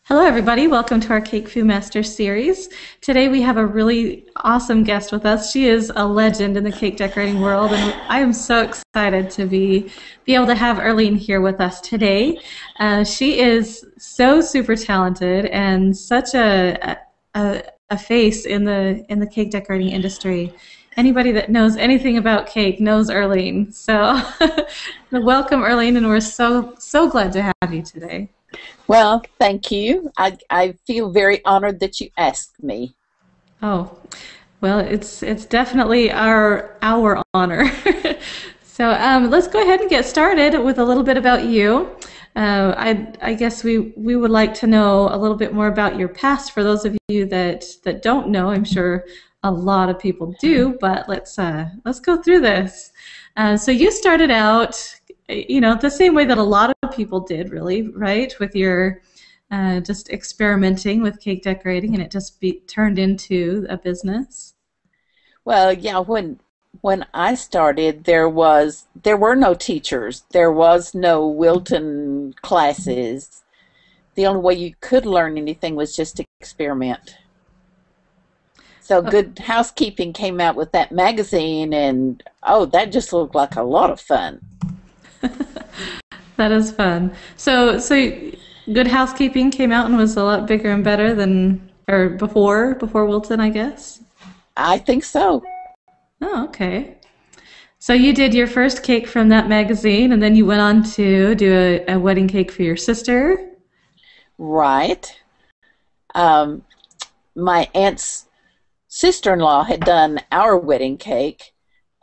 Hello, everybody. Welcome to our Cakefu Master Series. Today we have a really awesome guest with us. She is a legend in the cake decorating world, and I am so excited to be able to have Earlene here with us today. She is so super talented and such a face in the cake decorating industry. Anybody that knows anything about cake knows Earlene. So welcome, Earlene, and we're so glad to have you today. Well, thank you. I feel very honored that you asked me. Oh, well, it's definitely our honor. So let's go ahead and get started with a little bit about you. I guess we would like to know a little bit more about your past. For those of you that don't know, I'm sure a lot of people do, but let's go through this. So you started out, the same way that a lot of people did, really, right? With your just experimenting with cake decorating, and it just turned into a business. Well, yeah, when I started, there were no teachers. There was no Wilton classes. The only way you could learn anything was just to experiment. So Good Housekeeping came out with that magazine, and that just looked like a lot of fun. That is fun. So Good Housekeeping came out and was a lot bigger and better before Wilton, I guess? I think so. Oh, okay. So you did your first cake from that magazine, and then you went on to do a wedding cake for your sister? Right. My aunt's sister-in-law had done our wedding cake.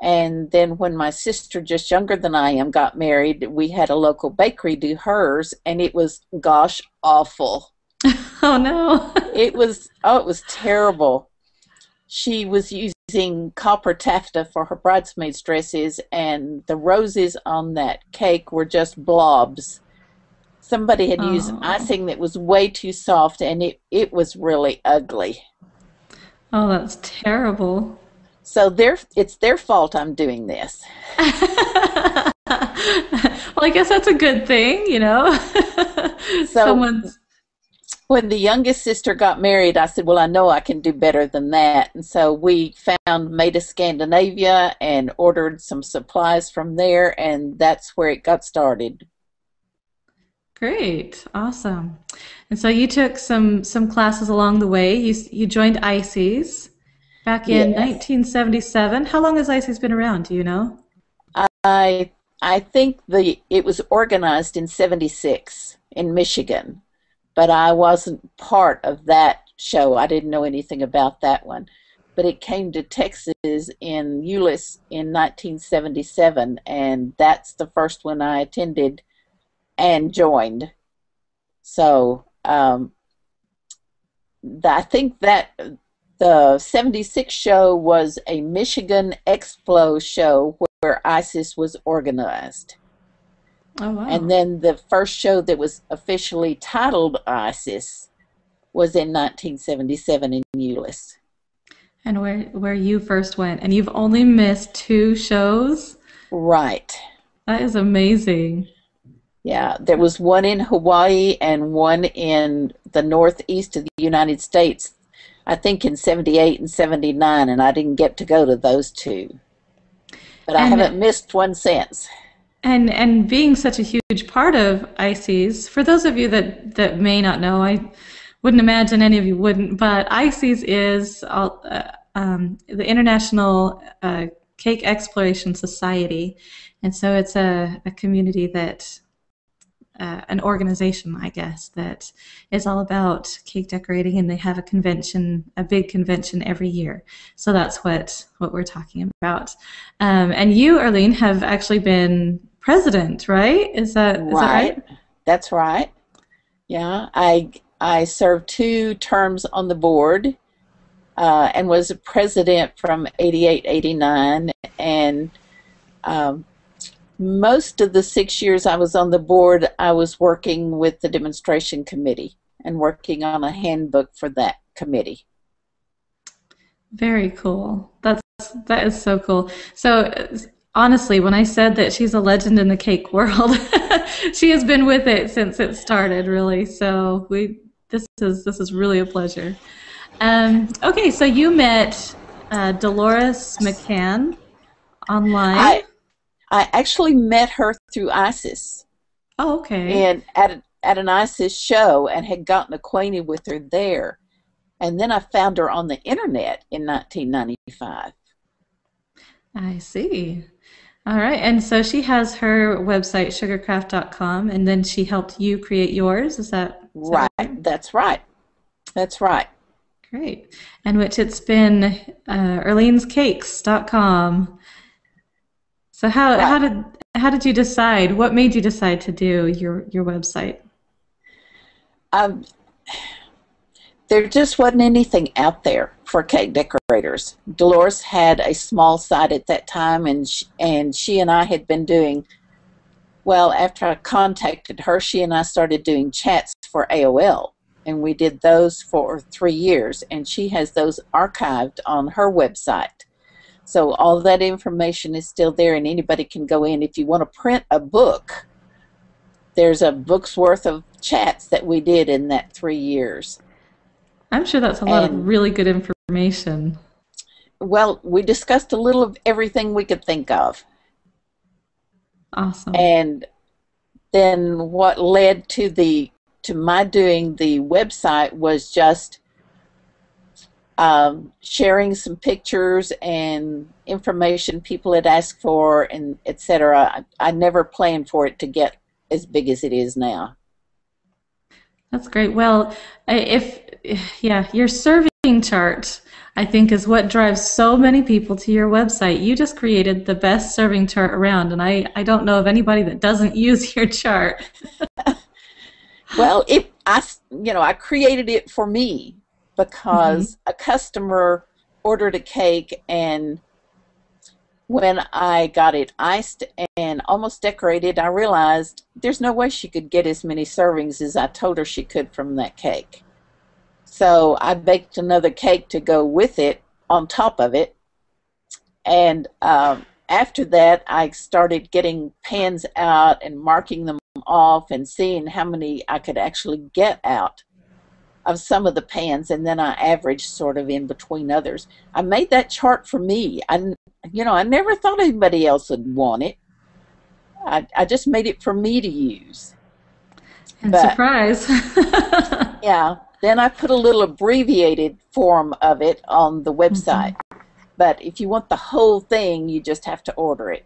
And then when my sister, just younger than I am, got married, we had a local bakery do hers, and it was, gosh, awful. Oh, no. It was terrible. She was using copper taffeta for her bridesmaids' dresses, and the roses on that cake were just blobs. Somebody had used icing that was way too soft, and it was really ugly. Oh, that's terrible. So it's their fault I'm doing this. Well, I guess that's a good thing, So when the youngest sister got married, I said, well, I know I can do better than that. And so we found Made of Scandinavia and ordered some supplies from there, and that's where it got started. Great. Awesome. And so you took some classes along the way. You joined ICES. Back in 1977. How long has ICES been around? Do you know? I think it was organized in '76 in Michigan, but I wasn't part of that show. I didn't know anything about that one. But it came to Texas in Euless in 1977, and that's the first one I attended and joined. So I think that the '76 show was a Michigan Expo show where ICES was organized. Oh, wow. And then the first show that was officially titled ICES was in 1977 in Euless. And where you first went. And you've only missed 2 shows? Right. That is amazing. Yeah, there was one in Hawaii and one in the northeast of the United States, I think in '78 and '79, and I didn't get to go to those 2. But I haven't missed one since. And being such a huge part of ICES, for those of you that may not know, I wouldn't imagine any of you wouldn't, but ICES is the International Cake Explorations Societe, and so it's a community that an organization, I guess, that is all about cake decorating, and they have a big convention every year. So that's what we're talking about. And you, Arlene, have actually been president, right? Is that right? That's right. Yeah, I served 2 terms on the board and was a president from '88, '89, and most of the 6 years I was on the board, I was working with the demonstration committee and working on a handbook for that committee. Very cool. That is so cool. So honestly, when I said that she's a legend in the cake world, she has been with it since it started, really. So This is really a pleasure. Okay, so you met Dolores McCann online. I actually met her through ISIS. Oh, okay. And at an ISIS show, and had gotten acquainted with her there. And then I found her on the internet in 1995. I see. All right, and so she has her website, sugarcraft.com, and then she helped you create yours. Is that Right. right? That's right. That's right. Great. And which it's been earlenescakes.com. So Right. how did you decide? What made you decide to do your website? Um, there just wasn't anything out there for cake decorators. Dolores had a small site at that time, and she and I had been doing, well, after I contacted her, she and I started doing chats for AOL, and we did those for 3 years, and she has those archived on her website. So all that information is still there, and anybody can go in. If you want to print a book, there's a book's worth of chats that we did in that 3 years. I'm sure that's a lot of And, really good information. well, we discussed a little of everything we could think of. Awesome. And then what led to my doing the website was just sharing some pictures and information people had asked for, and etc. I never planned for it to get as big as it is now. That's great. Well, yeah, your serving chart, I think, is what drives so many people to your website. You just created the best serving chart around, and I don't know of anybody that doesn't use your chart. Well, I created it for me because a customer ordered a cake, and when I got it iced and almost decorated, I realized there's no way she could get as many servings as I told her she could from that cake. So I baked another cake to go with it on top of it. And after that, I started getting pans out and marking them off and seeing how many I could actually get out of some of the pans, and then I averaged sort of in between others. I made that chart for me. I never thought anybody else would want it. I just made it for me to use. And But surprise. yeah, then I put a little abbreviated form of it on the website. But if you want the whole thing, you just have to order it.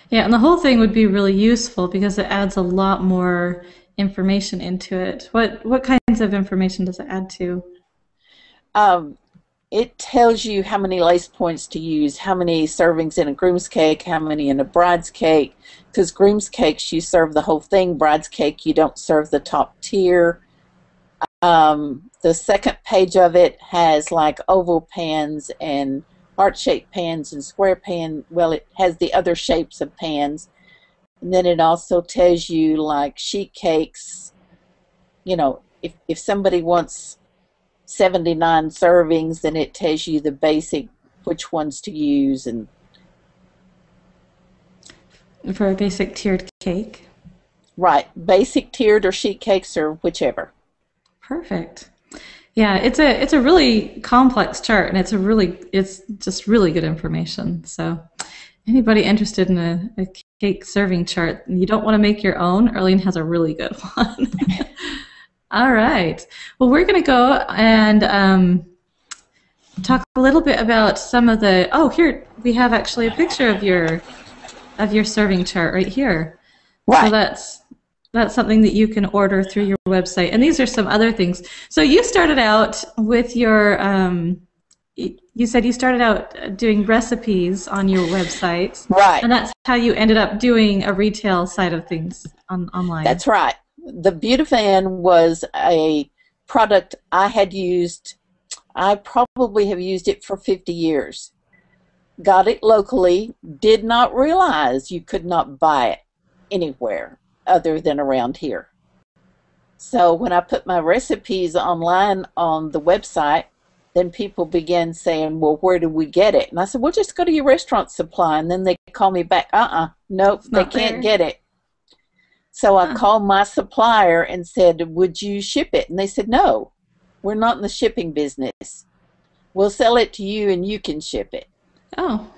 Yeah, and the whole thing would be really useful because it adds a lot more information into it. What kinds of information does it add to? Um, it tells you how many lace points to use, how many servings in a groom's cake, how many in a bride's cake. Because groom's cakes, you serve the whole thing. Bride's cake, you don't serve the top tier. The second page of it has like oval pans and heart-shaped pans and square pan. Well, it has the other shapes of pans. And then it also tells you like sheet cakes. If somebody wants 79 servings, then it tells you the basic which ones to use. And For a basic tiered cake. right, basic tiered or sheet cakes or whichever. Perfect. Yeah, it's a really complex chart, and it's just really good information. So anybody interested in a cake serving chart, you don't want to make your own, Arlene has a really good one. All right. Well, we're going to go and talk a little bit about some of the. Oh, here we have actually a picture of your serving chart right here. Right. So that's something that you can order through your website. And these are some other things. So you started out with your. You said you started out doing recipes on your website, Right. and that's how you ended up doing a retail side of things online. That's right. The Beautifan was a product I had used. I probably have used it for 50 years. Got it locally, did not realize you could not buy it anywhere other than around here. So when I put my recipes online on the website, then people began saying, well, where do we get it? And I said, well, just go to your restaurant supply. And then they call me back, nope, they can't get it. So I called my supplier and said, would you ship it? And they said, no, we're not in the shipping business. We'll sell it to you and you can ship it. Oh.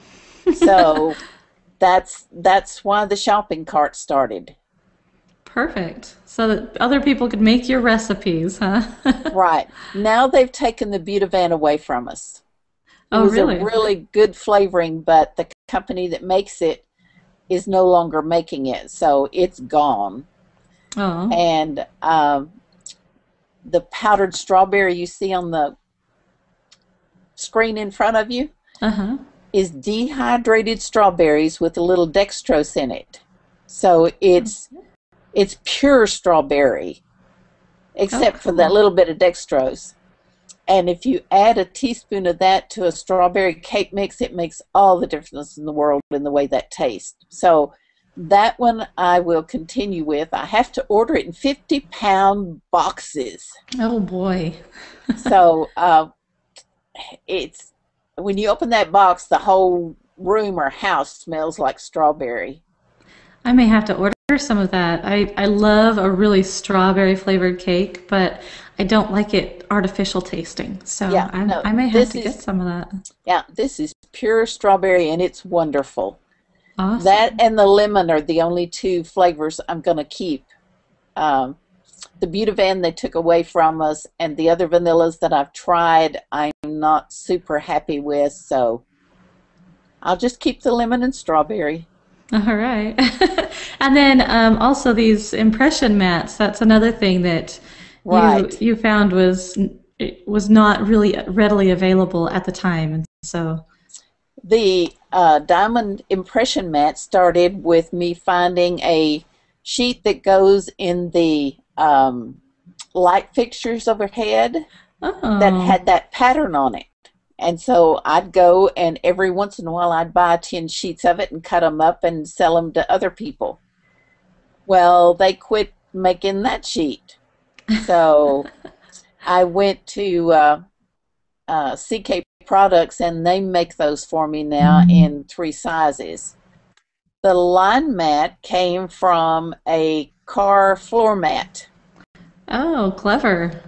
So that's why the shopping cart started. Perfect. So that other people could make your recipes, huh? Right. Now they've taken the Butavan away from us. It Oh, was really? a really good flavoring, but the company that makes it is no longer making it, so it's gone. Oh. And the powdered strawberry you see on the screen in front of you Uh-huh. is dehydrated strawberries with a little dextrose in it. So it's pure strawberry, except for that cool. little bit of dextrose. And if you add a teaspoon of that to a strawberry cake mix, it makes all the difference in the world in the way that tastes. So that one I will continue with. I have to order it in 50-pound boxes. Oh, boy. So it's when you open that box, the whole room or house smells like strawberry. I may have to order some of that. I love a really strawberry flavored cake, but I don't like it artificial tasting. So Yeah, no, I may have to get some of that. Yeah, this is pure strawberry and it's wonderful. Awesome. That and the lemon are the only two flavors I'm going to keep. The Butavan they took away from us, and the other vanillas that I've tried I'm not super happy with, so I'll just keep the lemon and strawberry. All right. And then also these impression mats, that's another thing that Right. you found was not really readily available at the time. And so, The diamond impression mat started with me finding a sheet that goes in the light fixtures overhead that oh, had that pattern on it. And so I'd go and every once in a while I'd buy 10 sheets of it and cut them up and sell them to other people. Well, they quit making that sheet. So I went to CK Products and they make those for me now in 3 sizes. The line mat came from a car floor mat oh, clever.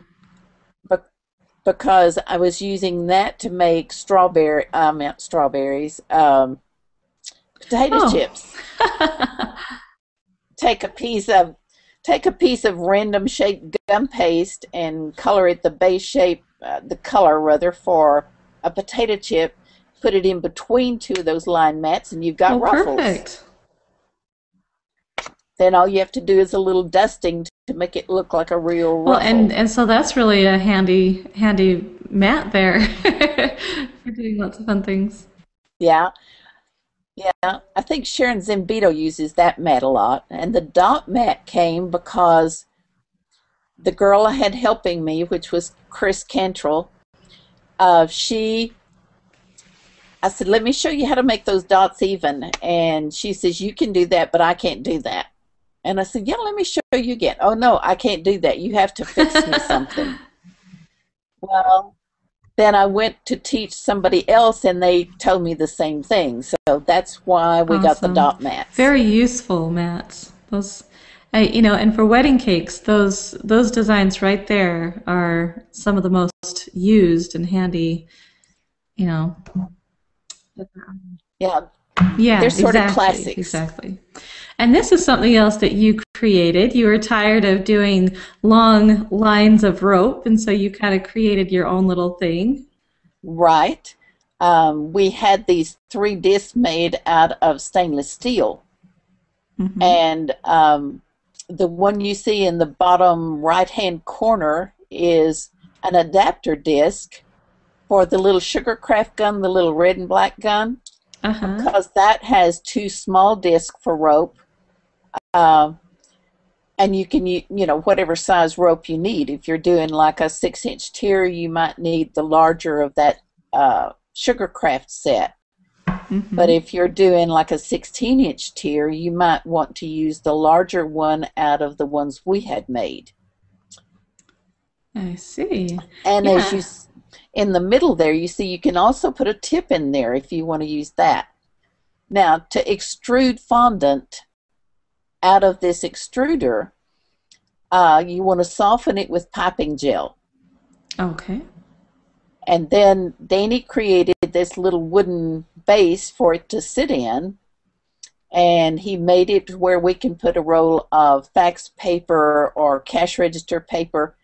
because I was using that to make potato Oh, chips. Take a piece of random shaped gum paste and color it the base shape, the color rather, for a potato chip. Put it in between two of those line mats, and you've got well, ruffles. perfect. Then all you have to do is a little dusting to make it look like a real Well, ruffle. and so that's really a handy mat there for doing lots of fun things. Yeah, yeah. I think Sharon Zambito uses that mat a lot. And the dot mat came because the girl I had helping me, which was Chris Cantrell, I said, let me show you how to make those dots even. And she says, you can do that, but I can't do that. And I said, yeah, let me show you again. Oh, no, I can't do that. You have to fix me something. Well, then I went to teach somebody else, and they told me the same thing. So that's why we got the Awesome. dot mats. Very useful mats. Those, and for wedding cakes, those designs right there are some of the most used and handy, you know. Yeah, Yeah, they're sort of exactly, classics. exactly. And this is something else that you created. You were tired of doing long lines of rope, and so you kind of created your own little thing. Right. We had these 3 discs made out of stainless steel. Hmm. And the one you see in the bottom right-hand corner is an adapter disc for the little sugar craft gun, the little red and black gun, Uh-huh. because that has 2 small discs for rope. And you can, whatever size rope you need. If you're doing like a 6-inch tier, you might need the larger of that sugar craft set. But Hmm. if you're doing like a 16-inch tier, you might want to use the larger one out of the ones we had made. I see. And as Yeah. you, in the middle there, you see you can also put a tip in there if you want to use that. Now, to extrude fondant, out of this extruder, you want to soften it with piping gel. Okay. And then Danny created this little wooden base for it to sit in, and he made it where we can put a roll of fax paper or cash register paper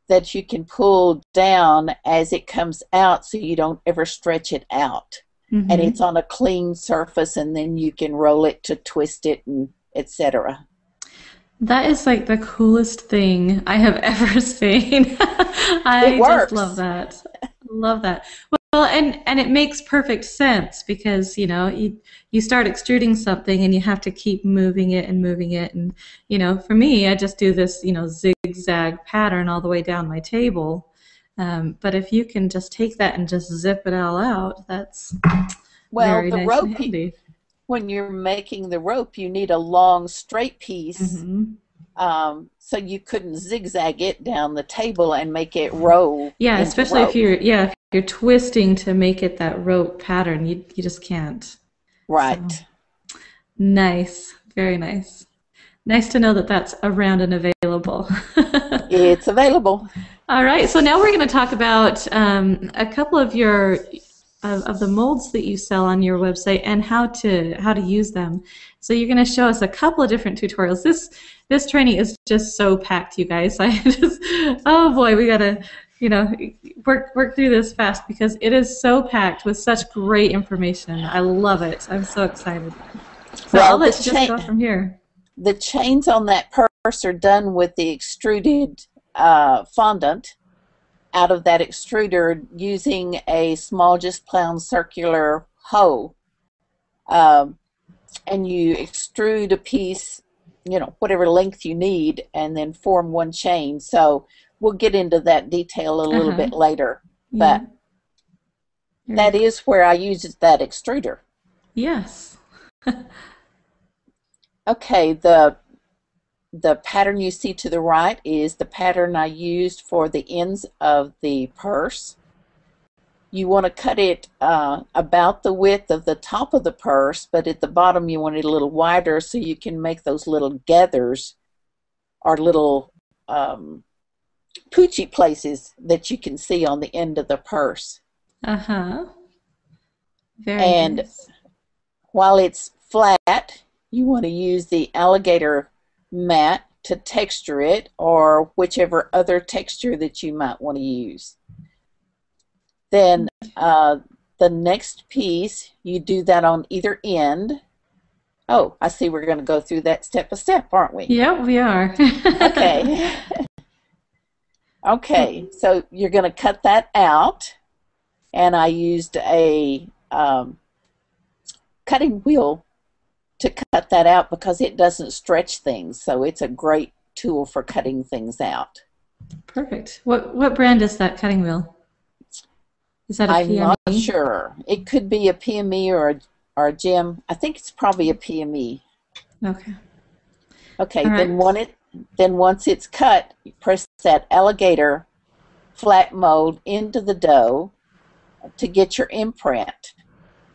that you can pull down as it comes out so you don't ever stretch it out. Mm-hmm. And it's on a clean surface, and then you can roll it to twist it and etc. That is like the coolest thing I have ever seen. I It works. just love that. Love that. Well, and it makes perfect sense because, you know, you start extruding something and you have to keep moving it and moving it. And, you know, for me, I just do this, you know, zigzag pattern all the way down my table. But if you can just take that and just zip it all out, that's very the nice rope, and handy. when you're making the rope, you need a long straight piece. Mm-hmm. So you couldn't zigzag it down the table and make it roll. Yeah, into especially rope. if you're twisting to make it that rope pattern, you just can't. Right. So, nice, very nice. Nice to know that that's around and available. It's available. All right, so now we're going to talk about a couple of your of the molds that you sell on your website and how to use them. So you're going to show us a couple of different tutorials. This training is just so packed, you guys. Oh boy, we got to, you know, work through this fast because it is so packed with such great information. I love it. I'm so excited. So I'll let you just go from here. The chains on that purse are done with the extruded fondant out of that extruder using a small, just plain circular hoe. And you extrude a piece, you know, whatever length you need, and then form one chain. So we'll get into that detail a little bit later. But that is where I use that extruder. Yes. Okay, the pattern you see to the right is the pattern I used for the ends of the purse. You want to cut it about the width of the top of the purse, but at the bottom you want it a little wider so you can make those little gathers or little poochy places that you can see on the end of the purse. Very nice. While it's flat, you want to use the alligator mat to texture it, or whichever other texture that you might want to use. Then the next piece, you do that on either end. Oh, I see we're going to go through that step by step, aren't we? Yep, we are. Okay. Okay, so you're going to cut that out, and I used a cutting wheel to cut that out because it doesn't stretch things, so it's a great tool for cutting things out. Perfect. What brand is that cutting wheel? Is that a PME? I'm not sure. It could be a PME or a gem. I think it's probably a PME. Okay. Okay. Then once it's cut, you press that alligator flat mold into the dough to get your imprint.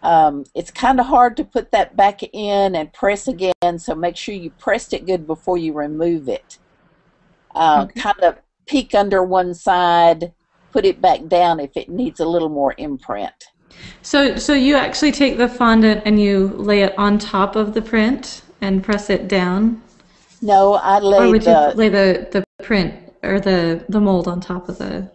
It's kind of hard to put that back in and press again, so make sure you pressed it good before you remove it. Kind of peek under one side, put it back down if it needs a little more imprint. So you actually take the fondant and you lay it on top of the print and press it down? No, I laid Or would you lay the print or the mold on top of the...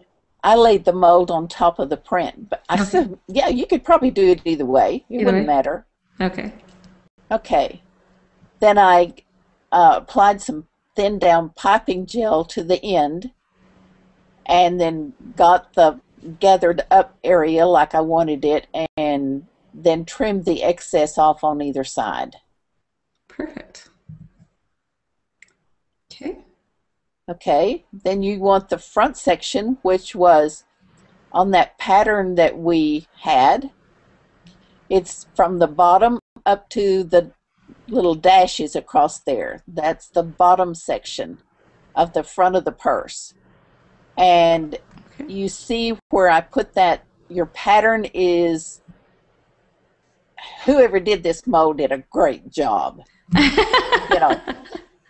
I laid the mold on top of the print, but I said, yeah, you could probably do it either way. It wouldn't matter. Okay. Okay. Then I applied some thin down piping gel to the end, and then got the gathered up area like I wanted it, and then trimmed the excess off on either side. Perfect. Okay. Okay, then you want the front section, which was on that pattern that we had. It's from the bottom up to the little dashes across there. That's the bottom section of the front of the purse. And you see where I put that, your pattern is, whoever did this mold did a great job. you know,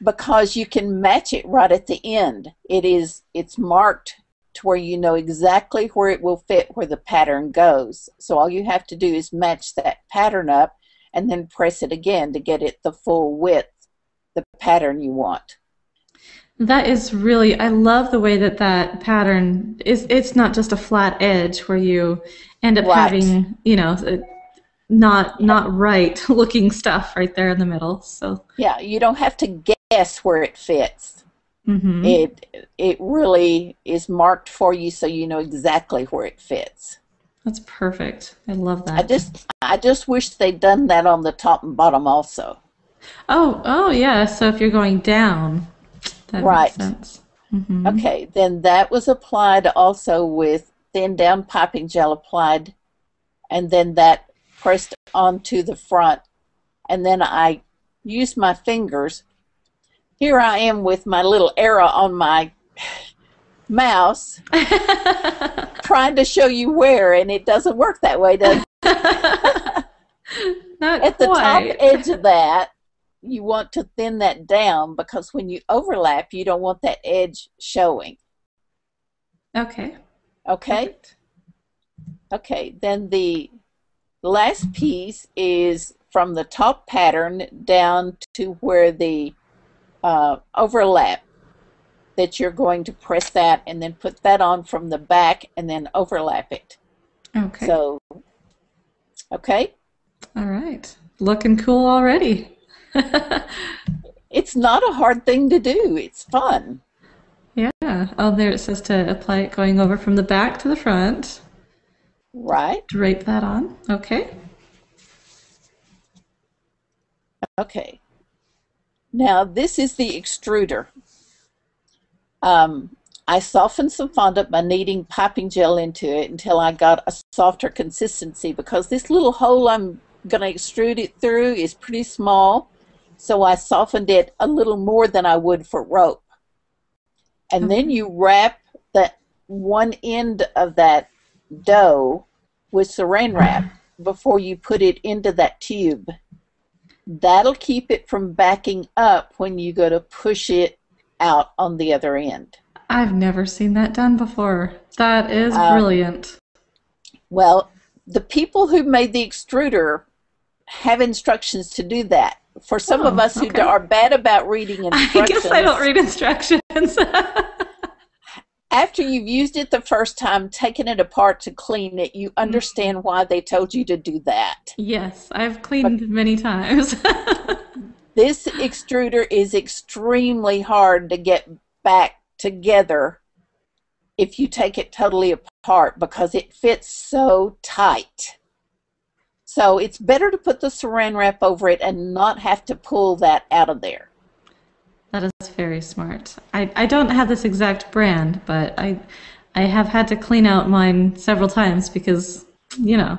because you can match it right at the end. It's marked to where you know exactly where it will fit where the pattern goes. So all you have to do is match that pattern up and then press it again to get it the full width, the pattern you want. That is really, I love the way that that pattern is. It's not just a flat edge where you end up Right. having, you know, not right looking stuff right there in the middle. So Yeah, you don't have to guess where it fits. hmm It really is marked for you so you know exactly where it fits. that's perfect. I love I that. just I just wish they'd done that on the top and bottom also. Oh yeah. So if you're going down, that makes Right. sense. Hmm Okay, then that was applied also with thin down piping gel applied, and then that pressed onto the front. And then I used my fingers. Here I am with my little arrow on my mouse trying to show you where, and it doesn't work that way, does it? Not At the top quite. edge of that, you want to thin that down because when you overlap, you don't want that edge showing. Okay. Okay? Perfect. Okay, then the last piece is from the top pattern down to where the overlap that you're going to press that and then put that on from the back and then overlap it. Okay. So, okay? All right. Looking cool already. It's not a hard thing to do. It's fun. Yeah. Oh, there it says to apply it going over from the back to the front. Right? Drape that on. Okay. Okay. Now, this is the extruder. I softened some fondant by kneading piping gel into it until I got a softer consistency because this little hole I'm going to extrude it through is pretty small. So I softened it a little more than I would for rope. And then you wrap that one end of that dough with saran wrap before you put it into that tube. That'll keep it from backing up when you go to push it out on the other end. I've never seen that done before. That is Um, brilliant. well, the people who made the extruder have instructions to do that. For some of Oh, us who okay. are bad about reading I guess I don't instructions, read instructions. after you've used it the first time, taking it apart to clean it, you understand why they told you to do that. Yes, I've But cleaned many times. this extruder is extremely hard to get back together if you take it totally apart because it fits so tight. So it's better to put the saran wrap over it and not have to pull that out of there. That is very smart. I don't have this exact brand, but I have had to clean out mine several times because, you know.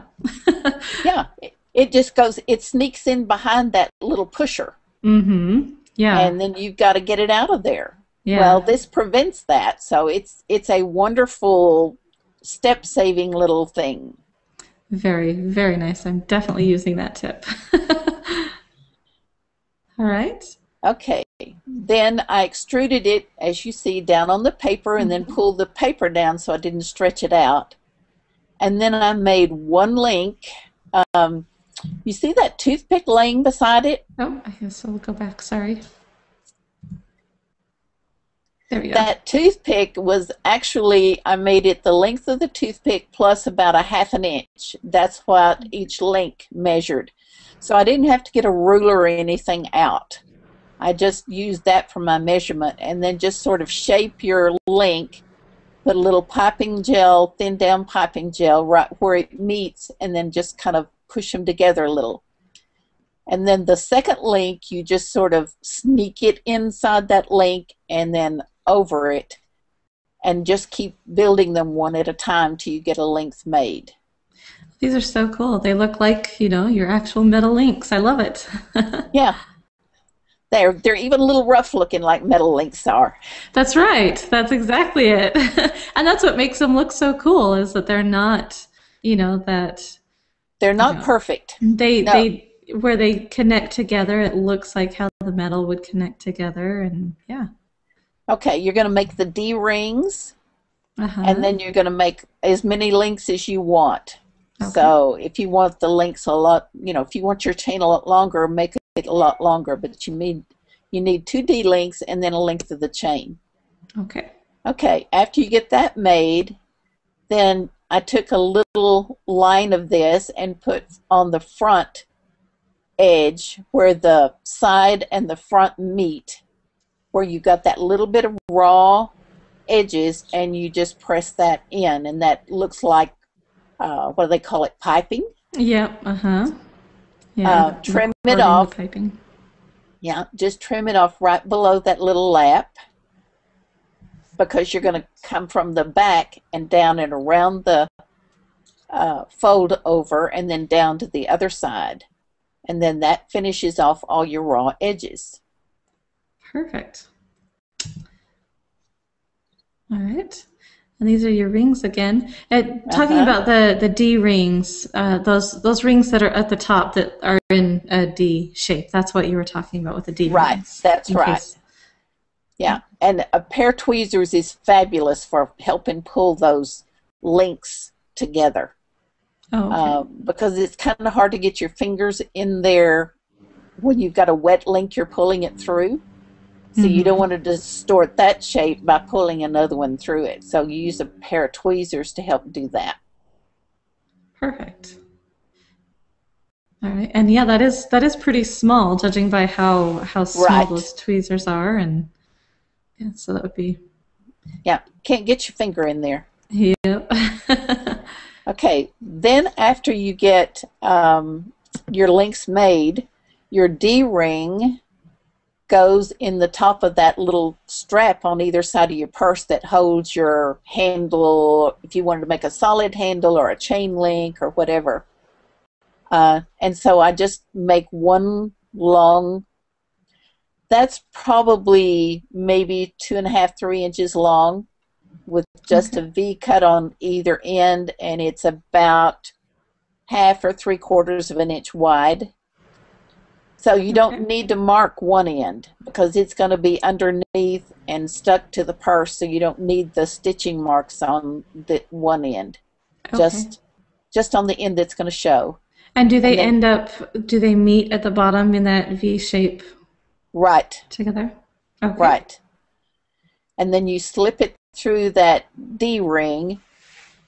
Yeah, it just goes, it sneaks in behind that little pusher, Yeah. and then you've got to get it out of there. Well, Yeah. this prevents that, so it's a wonderful step-saving little thing. Very, very nice. I'm definitely using that tip. All right. Okay, then I extruded it, as you see, down on the paper and then pulled the paper down so I didn't stretch it out. And then I made one link. You see that toothpick laying beside it? Oh, I guess I'll go back. Sorry. There we go. That toothpick was actually, I made it the length of the toothpick plus about a half an inch. That's what each link measured. So I didn't have to get a ruler or anything out. I just used that for my measurement and then just sort of shape your link, put a little piping gel, thin down piping gel right where it meets, and then just kind of push them together a little. And then the second link, you just sort of sneak it inside that link and then over it, and just keep building them one at a time till you get a length made. These are so cool. They look like, you know, your actual metal links. I love it. Yeah, they're even a little rough looking like metal links are. That's right. That's exactly it. And that's what makes them look so cool is that they're not, you know, that, They're you not know, perfect. they No, they where they connect together. It looks like how the metal would connect together, and yeah. Okay, you're going to make the D-rings, and then you're going to make as many links as you want. Okay. So if you want the links a lot, if you want your chain a lot longer, make it a lot longer, but you need 2 D links and then a length of the chain. Okay. Okay, after you get that made, then I took a little line of this and put on the front edge where the side and the front meet, where you got that little bit of raw edges, and you just press that in, and that looks like what do they call it, piping? Yeah. Yeah. Trim it off. The piping. Yeah, just trim it off right below that little lap, because you're going to come from the back and down and around the fold over, and then down to the other side, and then that finishes off all your raw edges. Perfect. All right. And these are your rings again. Talking about the D rings, those rings that are at the top that are in a D shape. That's what you were talking about with the D right, rings. That's right. Yeah, and a pair of tweezers is fabulous for helping pull those links together. Oh, okay. Because it's kind of hard to get your fingers in there when you've got a wet link you're pulling it through. So you don't want to distort that shape by pulling another one through it. So you use a pair of tweezers to help do that. Perfect. All right, and yeah, that is pretty small, judging by how small those tweezers are, and yeah, so that would be. Yeah, can't get your finger in there. Yep. Okay, then after you get your links made, your D-ring goes in the top of that little strap on either side of your purse that holds your handle, if you wanted to make a solid handle or a chain link or whatever. And so I just make one long, that's probably maybe 2.5, 3 inches long, with just a V cut on either end, and it's about 1/2 or 3/4 of an inch wide. So you don't need to mark one end, because it's going to be underneath and stuck to the purse, so you don't need the stitching marks on the one end. Just on the end that's going to show. And do they do they meet at the bottom in that V shape? Right. Together? Okay. Right. And then you slip it through that D-ring,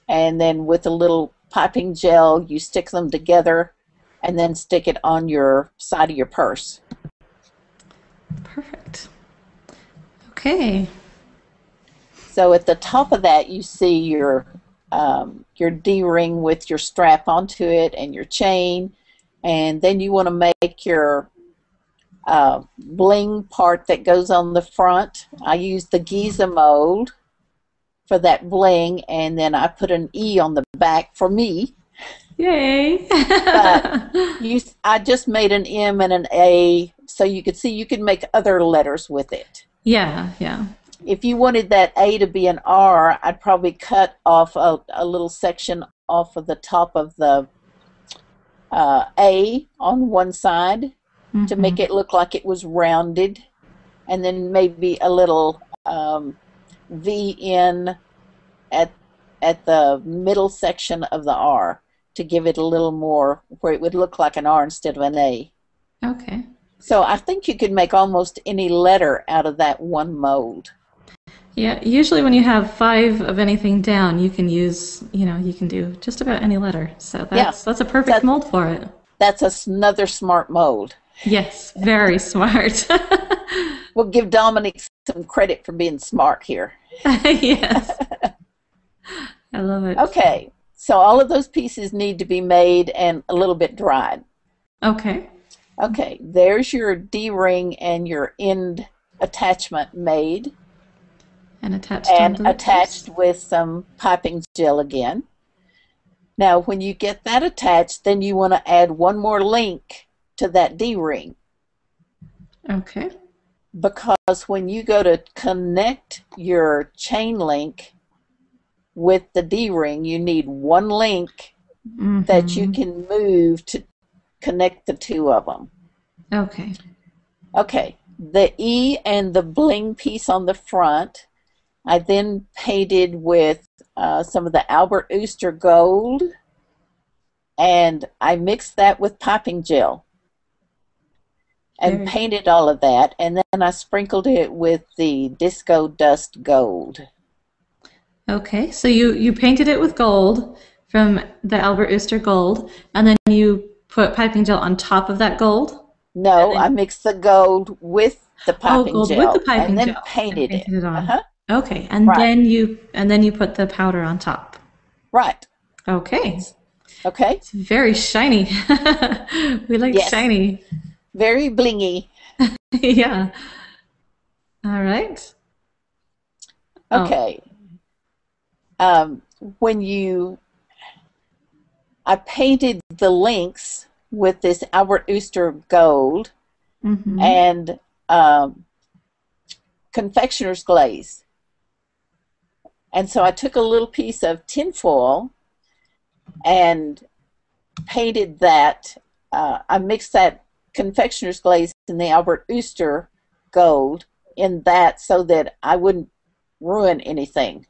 and then with a little piping gel, you stick them together, and then stick it on your side of your purse. Perfect. Okay. So at the top of that, you see your D-ring with your strap onto it and your chain, and then you want to make your bling part that goes on the front. I use the Giza mold for that bling, and then I put an E on the back for me. Yay! But I just made an M and an A, so you could see you could make other letters with it. Yeah, yeah. If you wanted that A to be an R, I'd probably cut off a little section off of the top of the A on one side to make it look like it was rounded, and then maybe a little V in at the middle section of the R, to give it a little more, where it would look like an R instead of an A. Okay. So I think you could make almost any letter out of that one mold. Yeah, usually when you have 5 of anything down, you can use, you can do just about any letter. So that's a perfect mold for it. That's another smart mold. Yes, very smart. We'll give Dominic some credit for being smart here. Yes. I love it. Okay. So all of those pieces need to be made and a little bit dried. Okay. Okay, there's your D-ring and your end attachment made. And attached with some piping gel again. Now, when you get that attached, then you want to add one more link to that D-ring. Okay. Because when you go to connect your chain link with the D-ring, you need one link that you can move connect the two of them. Okay. Okay, the E and the bling piece on the front, I then painted with some of the Albert Ooster gold, and I mixed that with piping gel and Very painted all of that, and then I sprinkled it with the Disco Dust Gold. Okay, so you painted it with gold from the Albert Ooster gold, and then you put piping gel on top of that gold? And No, I then, mixed the gold with the oh, piping gold with the gel and piping then gel and painted it. painted it on. Uh-huh. Okay, Right, and then you put the powder on top. right. Okay. Okay. It's very shiny. We like Yes, shiny. very blingy. Yeah. All right. Oh. Okay. Um, when you, I painted the links with this Albert Ooster gold Mm-hmm. and confectioner's glaze. And so I took a little piece of tinfoil and painted that. I mixed that confectioner's glaze and the Albert Ooster gold in that so that I wouldn't ruin anything.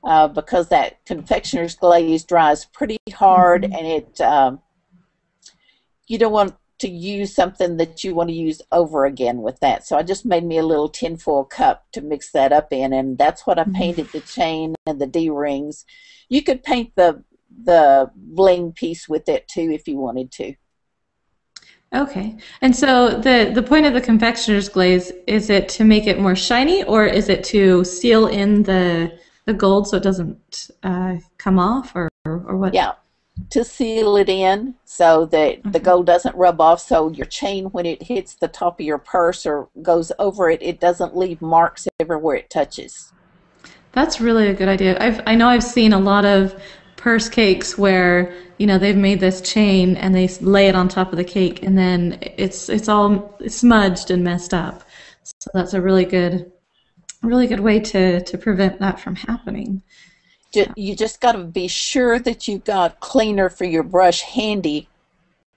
Because that confectioner's glaze dries pretty hard, Mm-hmm. and it you don't want to use something that you want to use over again with that. So I just made me a little tinfoil cup to mix that up in, and that's what I painted the chain and the D-rings. You could paint the bling piece with it too if you wanted to. Okay. And so the point of the confectioner's glaze, is it to make it more shiny, or is it to seal in the gold so it doesn't come off, or what? Yeah, to seal it in so that the Okay. gold doesn't rub off, so your chain, when it hits the top of your purse or goes over it, it doesn't leave marks everywhere it touches. That's really a good idea. I know I've seen a lot of purse cakes where, they've made this chain and they lay it on top of the cake, and then it's all smudged and messed up. So that's a really good way to prevent that from happening. So You just got to be sure that you've got cleaner for your brush handy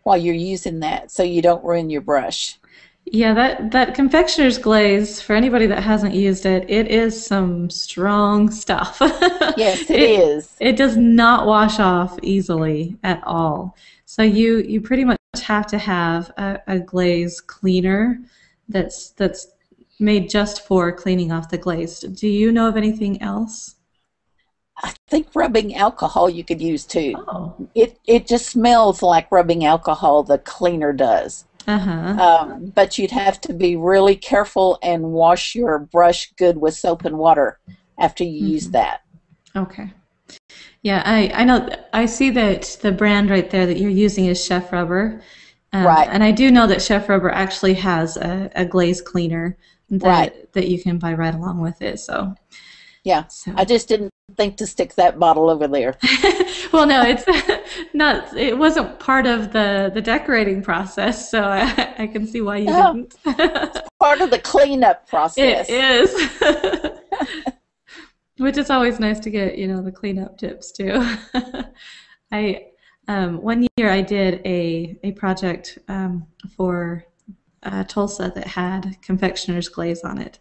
while you're using that so you don't ruin your brush. yeah, that confectioner's glaze, for anybody that hasn't used it, it is some strong stuff. Yes, it It is. it does not wash off easily at all. So you pretty much have to have a glaze cleaner that's made just for cleaning off the glaze. Do you know of anything else? I think rubbing alcohol you could use too. Oh. It just smells like rubbing alcohol, the cleaner does. Uh-huh. But you'd have to be really careful and wash your brush good with soap and water after you use Hmm. that. Okay. Yeah, I know. I see that the brand right there that you're using is Chef Rubber, Right, and I do know that Chef Rubber actually has a glaze cleaner right. that you can buy right along with it. Yeah. So I just didn't think to stick that bottle over there. well, no, it's not. It wasn't part of the decorating process, so I can see why you Oh, didn't. part of the cleanup It process. is. Which is always nice to get, the cleanup tips too. I one year I did a project for Tulsa that had confectioner's glaze on it,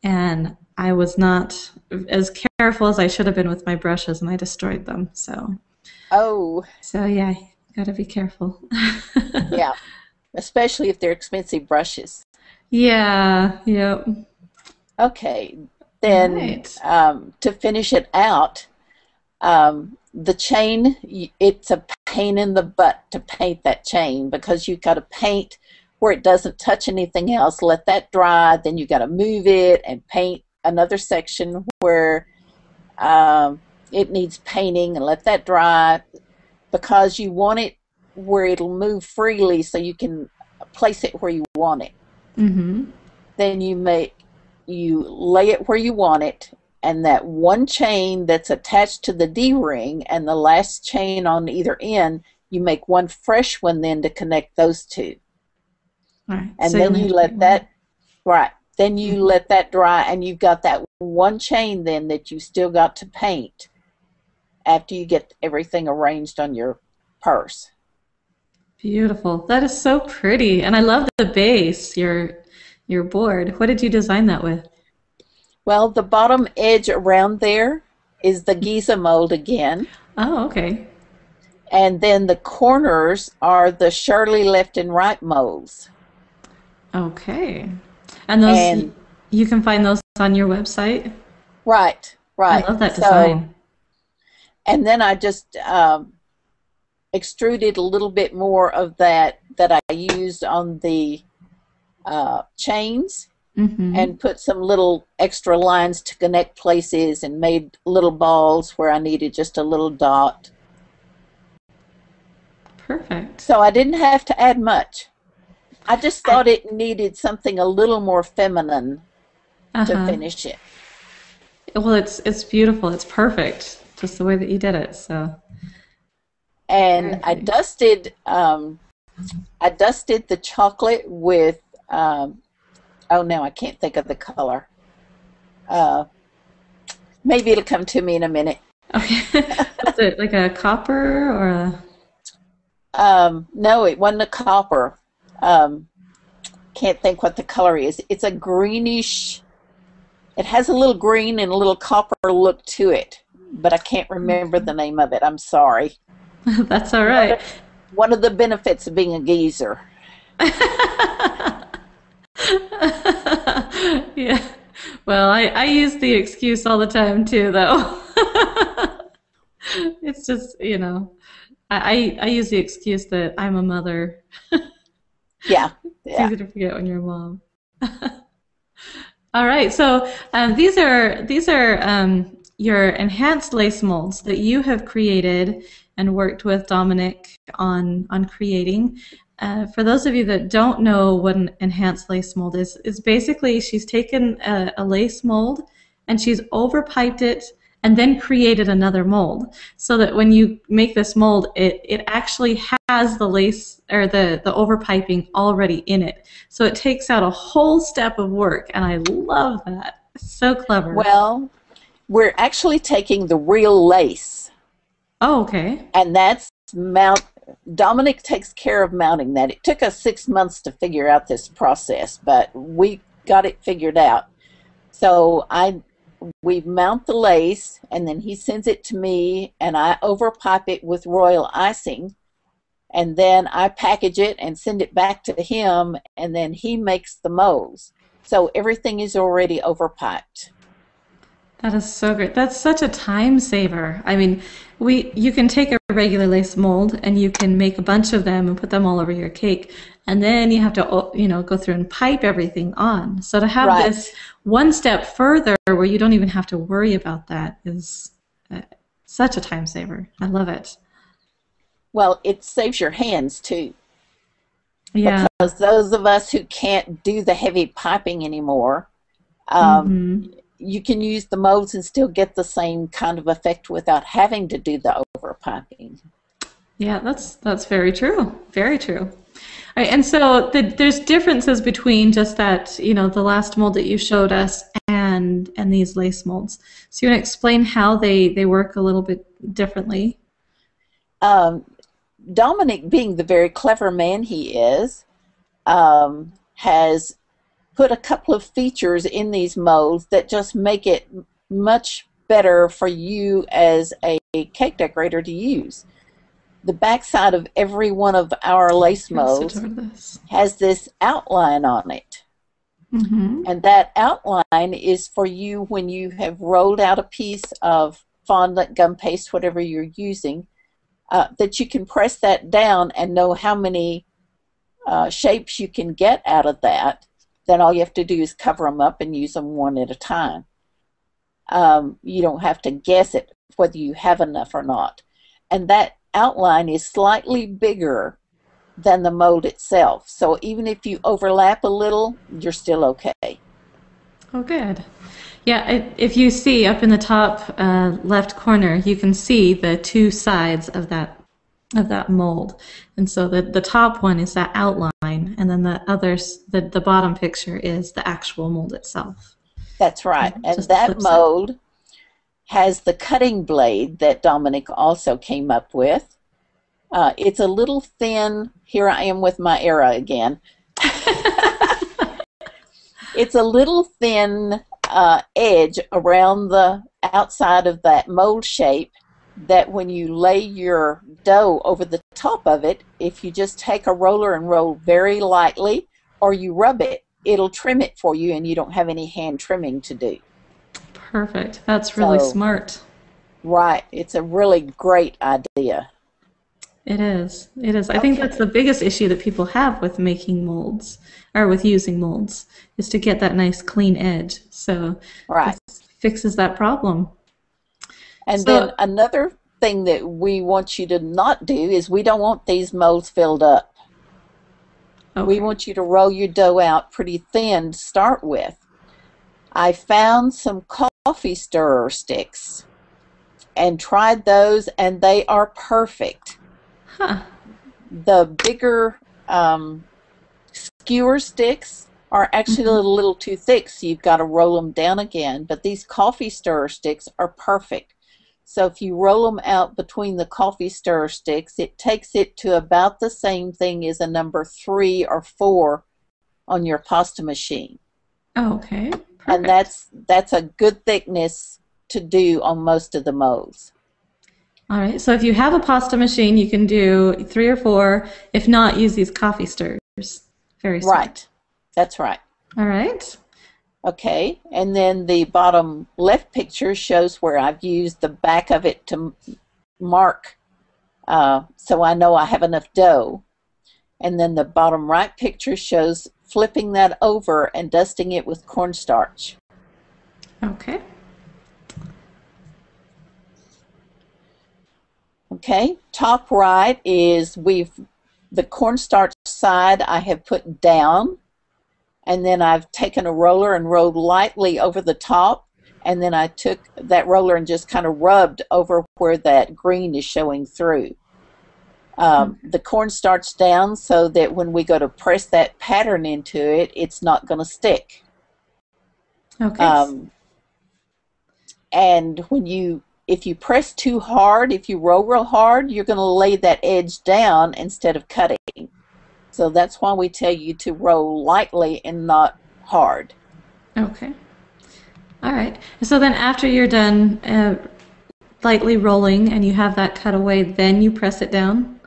and I was not as careful as I should have been with my brushes, and I destroyed them. Oh, So yeah, gotta be careful. yeah. Especially if they're expensive brushes. Yeah, yep. Okay. All Then right. to finish it out, the chain, it's a pain in the butt to paint that chain because you've got to paint where it doesn't touch anything else, let that dry, then you got to move it and paint another section where it needs painting and let that dry because you want it where it'll move freely so you can place it where you want it. Mm-hmm. Then you lay it where you want it, and that one chain that's attached to the D-ring and the last chain on either end, you make one fresh one then to connect those two. All right. So And you then only you have to do let one. that, right, then you Mhm. let that dry, and you've got that one chain then that you still got to paint after you get everything arranged on your purse. Beautiful. That is so pretty. And I love the base, your board. What did you design that with? Well, the bottom edge around there is the Giza mold again, Oh, okay. and then the corners are the Shirley left and right molds. Okay. And those And you can find those on your website? right, I right. love that So, design. and then I just extruded a little bit more of that I used on the chains Mm-hmm. and put some little extra lines to connect places and made little balls where I needed just a little dot. Perfect. So I didn't have to add much. I just I, thought it needed something a little more feminine to uh-huh. finish it. Well, it's beautiful. It's perfect, just the way that you did it. So And very pretty. I dusted the chocolate with oh no, I can't think of the color. Uh, Maybe it'll come to me in a minute. Okay. Was it like a copper or a? No, it wasn't a copper. Um, can't think what the color is. It's a greenish. It has a little green and a little copper look to it, but I can't remember the name of it. I'm sorry. That's all One right. of, one of the benefits of being a geezer. Yeah. Well, I use the excuse all the time too, though. It's just, I use the excuse that I'm a mother. Yeah, It's yeah. easy to forget when you're a mom. All right, so these are your enhanced lace molds that you have created and worked with Dominic on creating. For those of you that don't know what an enhanced lace mold is basically she's taken a lace mold and she's overpiped it and then created another mold so that when you make this mold, it actually has the lace or the overpiping already in it. So it takes out a whole step of work, and I love that. So clever. Well, we're actually taking the real lace, Oh, okay. and that's mount. Dominic takes care of mounting that. It took us 6 months to figure out this process, but we got it figured out. So we mount the lace, and then he sends it to me, and I overpipe it with royal icing, and then I package it and send it back to him, and then he makes the molds. So everything is already overpiped. That is so great. That's such a time saver. I mean, you can take a regular lace mold and you can make a bunch of them and put them all over your cake, and then you have to go through and pipe everything on. So to have this Right. one step further where you don't even have to worry about that is such a time saver. I love it. Well, it saves your hands too, Yeah. because those of us who can't do the heavy piping anymore, um, Mm-hmm. you can use the molds and still get the same kind of effect without having to do the overpiping. Yeah, that's very true. Very true. All right, and so there's differences between just that, the last mold that you showed us and these lace molds. So you want to explain how they work a little bit differently? Um, Dominic, being the very clever man he is, has put a couple of features in these molds that just make it much better for you as a cake decorator to use. The backside of every one of our lace Here, I'll switch molds over to this. has this outline on it. Mm-hmm. And that outline is for you when you have rolled out a piece of fondant, gum paste, whatever you're using, that you can press that down and know how many shapes you can get out of that. Then all you have to do is cover them up and use them one at a time. You don't have to guess it whether you have enough or not. And that outline is slightly bigger than the mold itself. So even if you overlap a little, you're still okay. Oh, good. Yeah, if you see up in the top left corner, you can see the two sides of that mold. And so the top one is that outline, and then the bottom picture is the actual mold itself. That's right. And Just the that flip side. mold has the cutting blade that Dominic also came up with. It's a little thin. Here I am with my arrow again. It's a little thin edge around the outside of that mold shape that when you lay your dough over the top of it, if you just take a roller and roll very lightly or you rub it, it'll trim it for you and you don't have any hand trimming to do. Perfect. That's really smart. Right. It's a really great idea. It is. It is. I think that's the biggest issue that people have with making molds or with using molds is to get that nice clean edge. So this fixes that problem. And then another thing that we want you to not do is we don't want these molds filled up. Okay. We want you to roll your dough out pretty thin to start with. I found some coffee stirrer sticks and tried those, and they are perfect. Huh. The bigger skewer sticks are actually a little too thick, so you've got to roll them down again. But these coffee stirrer sticks are perfect. So if you roll them out between the coffee stirrer sticks, it takes it to about the same thing as a number 3 or 4 on your pasta machine. Oh, okay. Perfect. And that's a good thickness to do on most of the molds. All right. So if you have a pasta machine, you can do 3 or 4. If not, use these coffee stirrers. Very smart. Right. That's right. All right. Okay. And then the bottom left picture shows where I've used the back of it to mark so I know I have enough dough. And then the bottom right picture shows flipping that over and dusting it with cornstarch. Okay. Okay, top right is the cornstarch side I have put down, and then I've taken a roller and rolled lightly over the top, and then I took that roller and just kind of rubbed over where that green is showing through. The cornstarch down so that when we go to press that pattern into it, it's not going to stick. Okay. And if you press too hard, if you roll real hard, you're going to lay that edge down instead of cutting. So that's why we tell you to roll lightly and not hard. Okay. All right. So then after you're done lightly rolling and you have that cut away, then you press it down?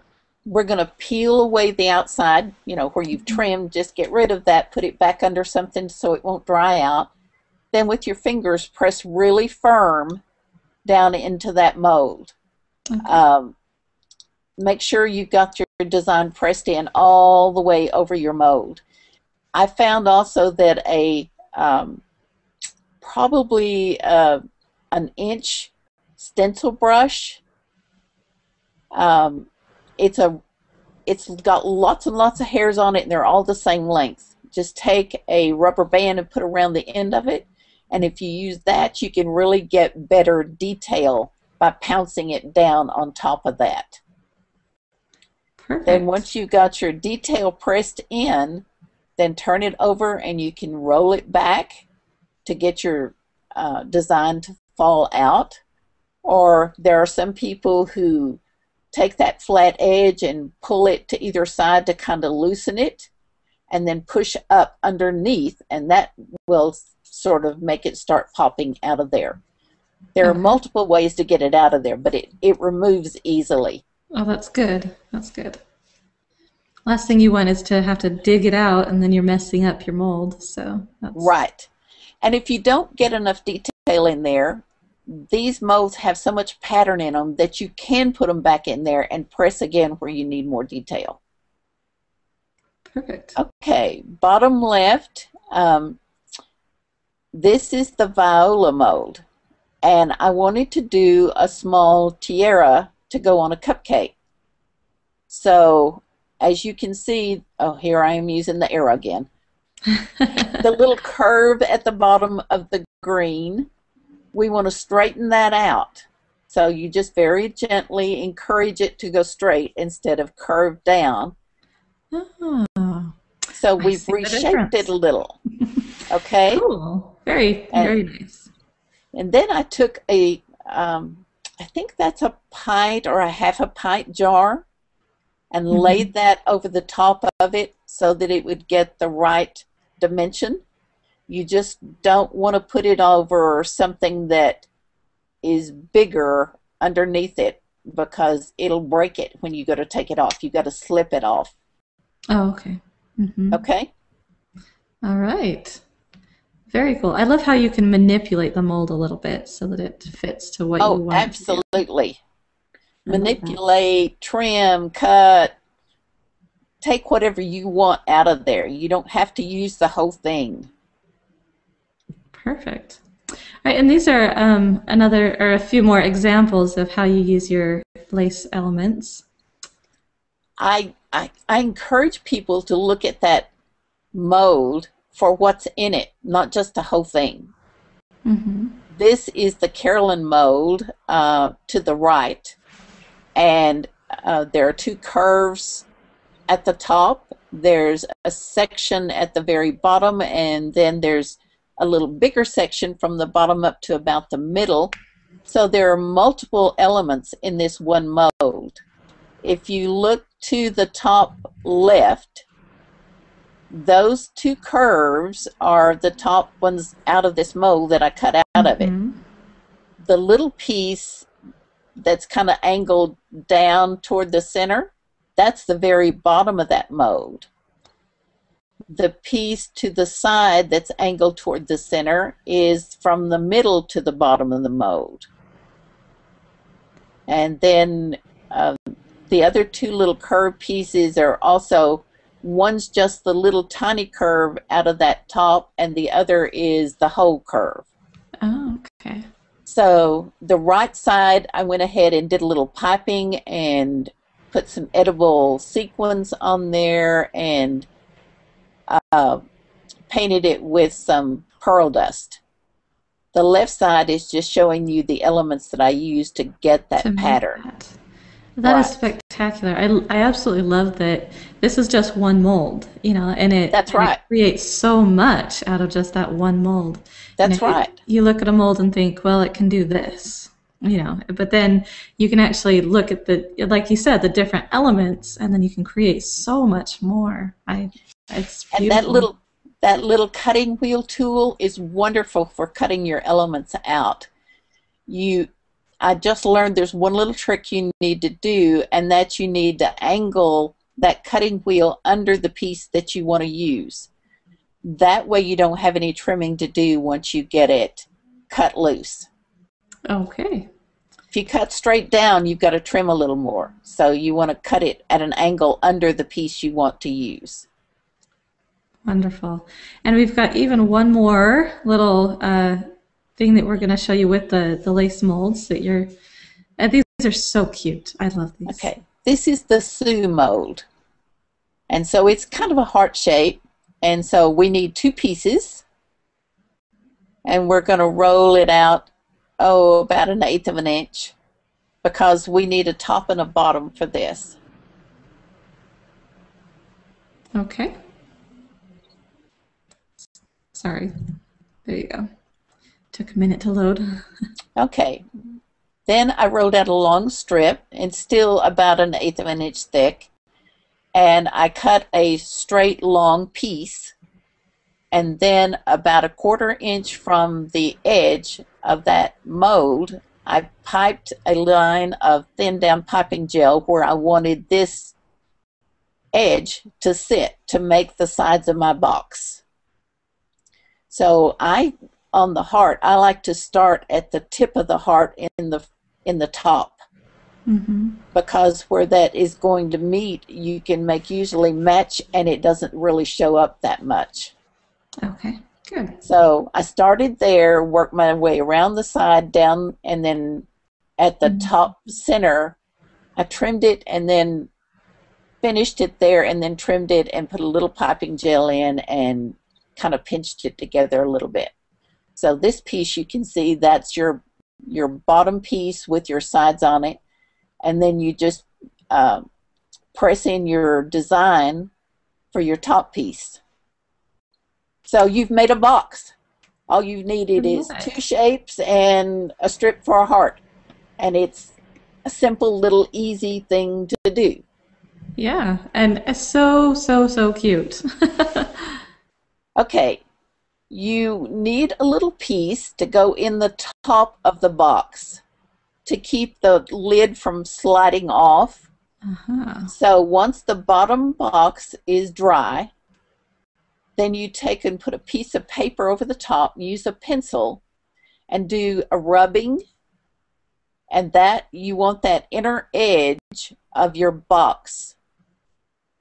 We're going to peel away the outside, where you've trimmed. Just get rid of that, put it back under something so it won't dry out. Then with your fingers, press really firm down into that mold. Okay. Make sure you've got your design pressed in all the way over your mold. I found also that probably an inch stencil brush, it's got lots and lots of hairs on it, and they're all the same length. Just take a rubber band and put around the end of it. And if you use that, you can really get better detail by pouncing it down on top of that. Perfect. Then once you've got your detail pressed in, then turn it over and you can roll it back to get your design to fall out. Or there are some people who take that flat edge and pull it to either side to kind of loosen it and then push up underneath, and that will sort of make it start popping out of there. There are multiple ways to get it out of there, but it removes easily. Oh, that's good. That's good. Last thing you want is to have to dig it out, and then you're messing up your mold. So right. And if you don't get enough detail in there, these molds have so much pattern in them that you can put them back in there and press again where you need more detail. Perfect. Okay, bottom left. This is the viola mold, and I wanted to do a small tiara to go on a cupcake. So as you can see, here I am using the arrow again. The little curve at the bottom of the green, we want to straighten that out. So you just very gently encourage it to go straight instead of curved down. Oh, so we've reshaped it a little. Okay. Cool. Very nice. And then I took I think that's a pint or a half a pint jar, and laid that over the top of it so that it would get the right dimension. You just don't want to put it over something that is bigger underneath it, because it'll break it when you go to take it off. You got to slip it off. Oh, okay. Okay? All right. Very cool. I love how you can manipulate the mold a little bit so that it fits to what you want. Oh, absolutely. Manipulate, trim, cut, take whatever you want out of there. You don't have to use the whole thing. Perfect. All right, and these are a few more examples of how you use your lace elements. I encourage people to look at that mold for what's in it, not just the whole thing. This is the Carolyn mold to the right, and there are two curves at the top. There's a section at the very bottom, and then there's a little bigger section from the bottom up to about the middle. So there are multiple elements in this one mold. If you look to the top left, those two curves are the top ones out of this mold that I cut out of it. The little piece that's kind of angled down toward the center, that's the very bottom of that mold. The piece to the side that's angled toward the center is from the middle to the bottom of the mold. And then the other two little curved pieces are also, one's just the little tiny curve out of that top, and the other is the whole curve. Oh, okay. So the right side, I went ahead and did a little piping and put some edible sequins on there and painted it with some pearl dust. The left side is just showing you the elements that I used to get that pattern. That is spectacular. I absolutely love that this is just one mold, and it creates so much out of just that one mold. That's right. You look at a mold and think, well, it can do this, but then you can actually look at like you said, the different elements, and then you can create so much more. It's beautiful. And that little cutting wheel tool is wonderful for cutting your elements out. I just learned there's one little trick you need to do, and that you need to angle that cutting wheel under the piece that you want to use. That way you don't have any trimming to do once you get it cut loose. Okay. If you cut straight down, you've got to trim a little more. So you want to cut it at an angle under the piece you want to use. Wonderful. And we've got even one more little thing that we're going to show you with the lace molds that these are so cute. I love these. Okay, this is the Sue mold, and so it's kind of a heart shape, and so we need two pieces, and we're going to roll it out about 1/8 of an inch, because we need a top and a bottom for this. Okay. Sorry. There you go. Took a minute to load. Okay. Then I rolled out a long strip, and still about 1/8 of an inch thick, and I cut a straight long piece, and then about 1/4 inch from the edge of that mold, I piped a line of thin down piping gel where I wanted this edge to sit to make the sides of my box. So on the heart, I like to start at the tip of the heart in the top, because where that is going to meet, you can usually match, and it doesn't really show up that much. Okay, good. So I started there, worked my way around the side, down, and then at the top center, I trimmed it, and then finished it there, and then trimmed it and put a little piping gel in and kind of pinched it together a little bit. So this piece, you can see that's your bottom piece with your sides on it, and then you just press in your design for your top piece. So you've made a box. All you've needed is two shapes and a strip for a heart, and it's a simple little easy thing to do. Yeah, and it's so, so, so cute. Okay, you need a little piece to go in the top of the box to keep the lid from sliding off. Uh-huh. So once the bottom box is dry, then you take and put a piece of paper over the top, use a pencil, and do a rubbing, and that you want that inner edge of your box.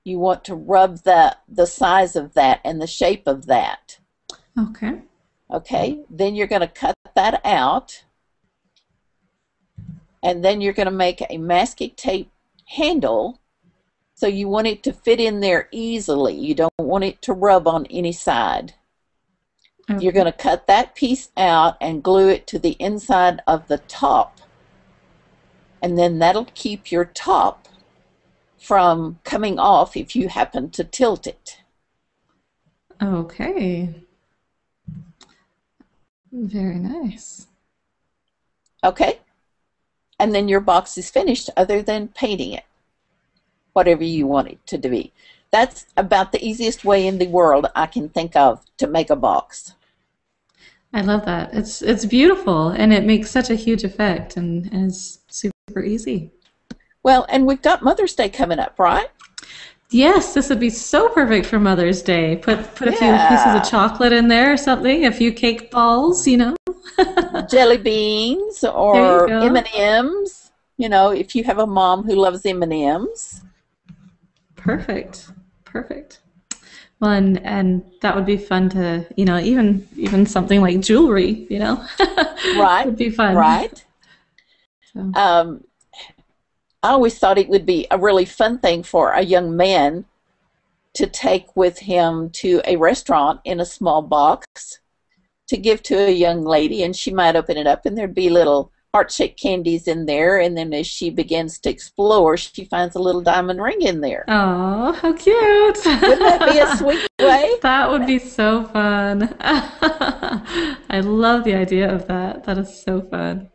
You want to rub the size of that and the shape of that. Okay. Okay, then you're going to cut that out, and then you're going to make a masking tape handle. So you want it to fit in there easily. You don't want it to rub on any side. Okay. You're going to cut that piece out and glue it to the inside of the top. And then that'll keep your top from coming off if you happen to tilt it. Okay. Very nice. Okay? And then your box is finished other than painting it, whatever you want it to be. That's about the easiest way in the world I can think of to make a box. I love that. It's beautiful and it makes such a huge effect and it's super easy. Well, and we've got Mother's Day coming up, right? Yes, this would be so perfect for Mother's Day. Put a few pieces Yeah. of chocolate in there or something, a few cake balls, you know. Jelly beans There you or go. M&Ms. You know, if you have a mom who loves M&Ms. Perfect. Perfect. Well, and that would be fun to, you know, even something like jewelry, you know, Right, would be fun. right. So, I always thought it would be a really fun thing for a young man to take with him to a restaurant in a small box to give to a young lady, and she might open it up and there'd be little heart-shaped candies in there, and then as she begins to explore, she finds a little diamond ring in there. oh, how cute! Wouldn't that be a sweet way? That would be so fun. I love the idea of that. That is so fun.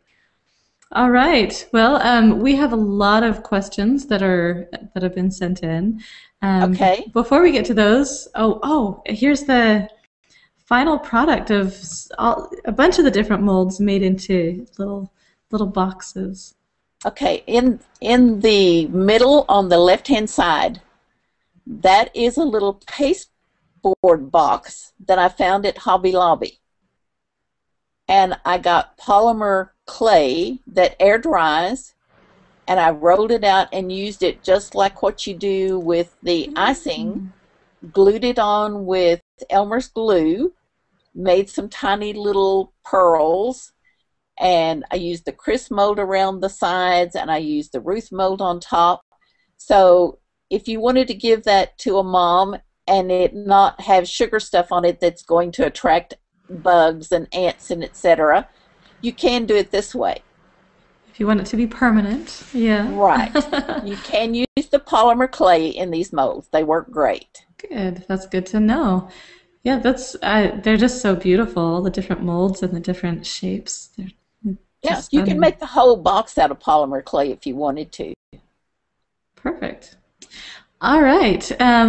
All right. Well, we have a lot of questions that have been sent in. Okay. Before we get to those, here's the final product of a bunch of the different molds made into little boxes. Okay, in the middle on the left-hand side, that is a little pasteboard box that I found at Hobby Lobby. And I got polymer clay that air dries, and I rolled it out and used it just like what you do with the icing, glued it on with Elmer's glue, made some tiny little pearls, and I used the Crisp mold around the sides, and I used the Ruth mold on top. So if you wanted to give that to a mom and it not have sugar stuff on it that's going to attract bugs and ants and etc., you can do it this way. If you want it to be permanent, yeah. Right. You can use the polymer clay in these molds. They work great. Good. That's good to know. Yeah, they're just so beautiful, the different molds and the different shapes. They're Yeah, just you can stunning. make the whole box out of polymer clay if you wanted to. Perfect. All right.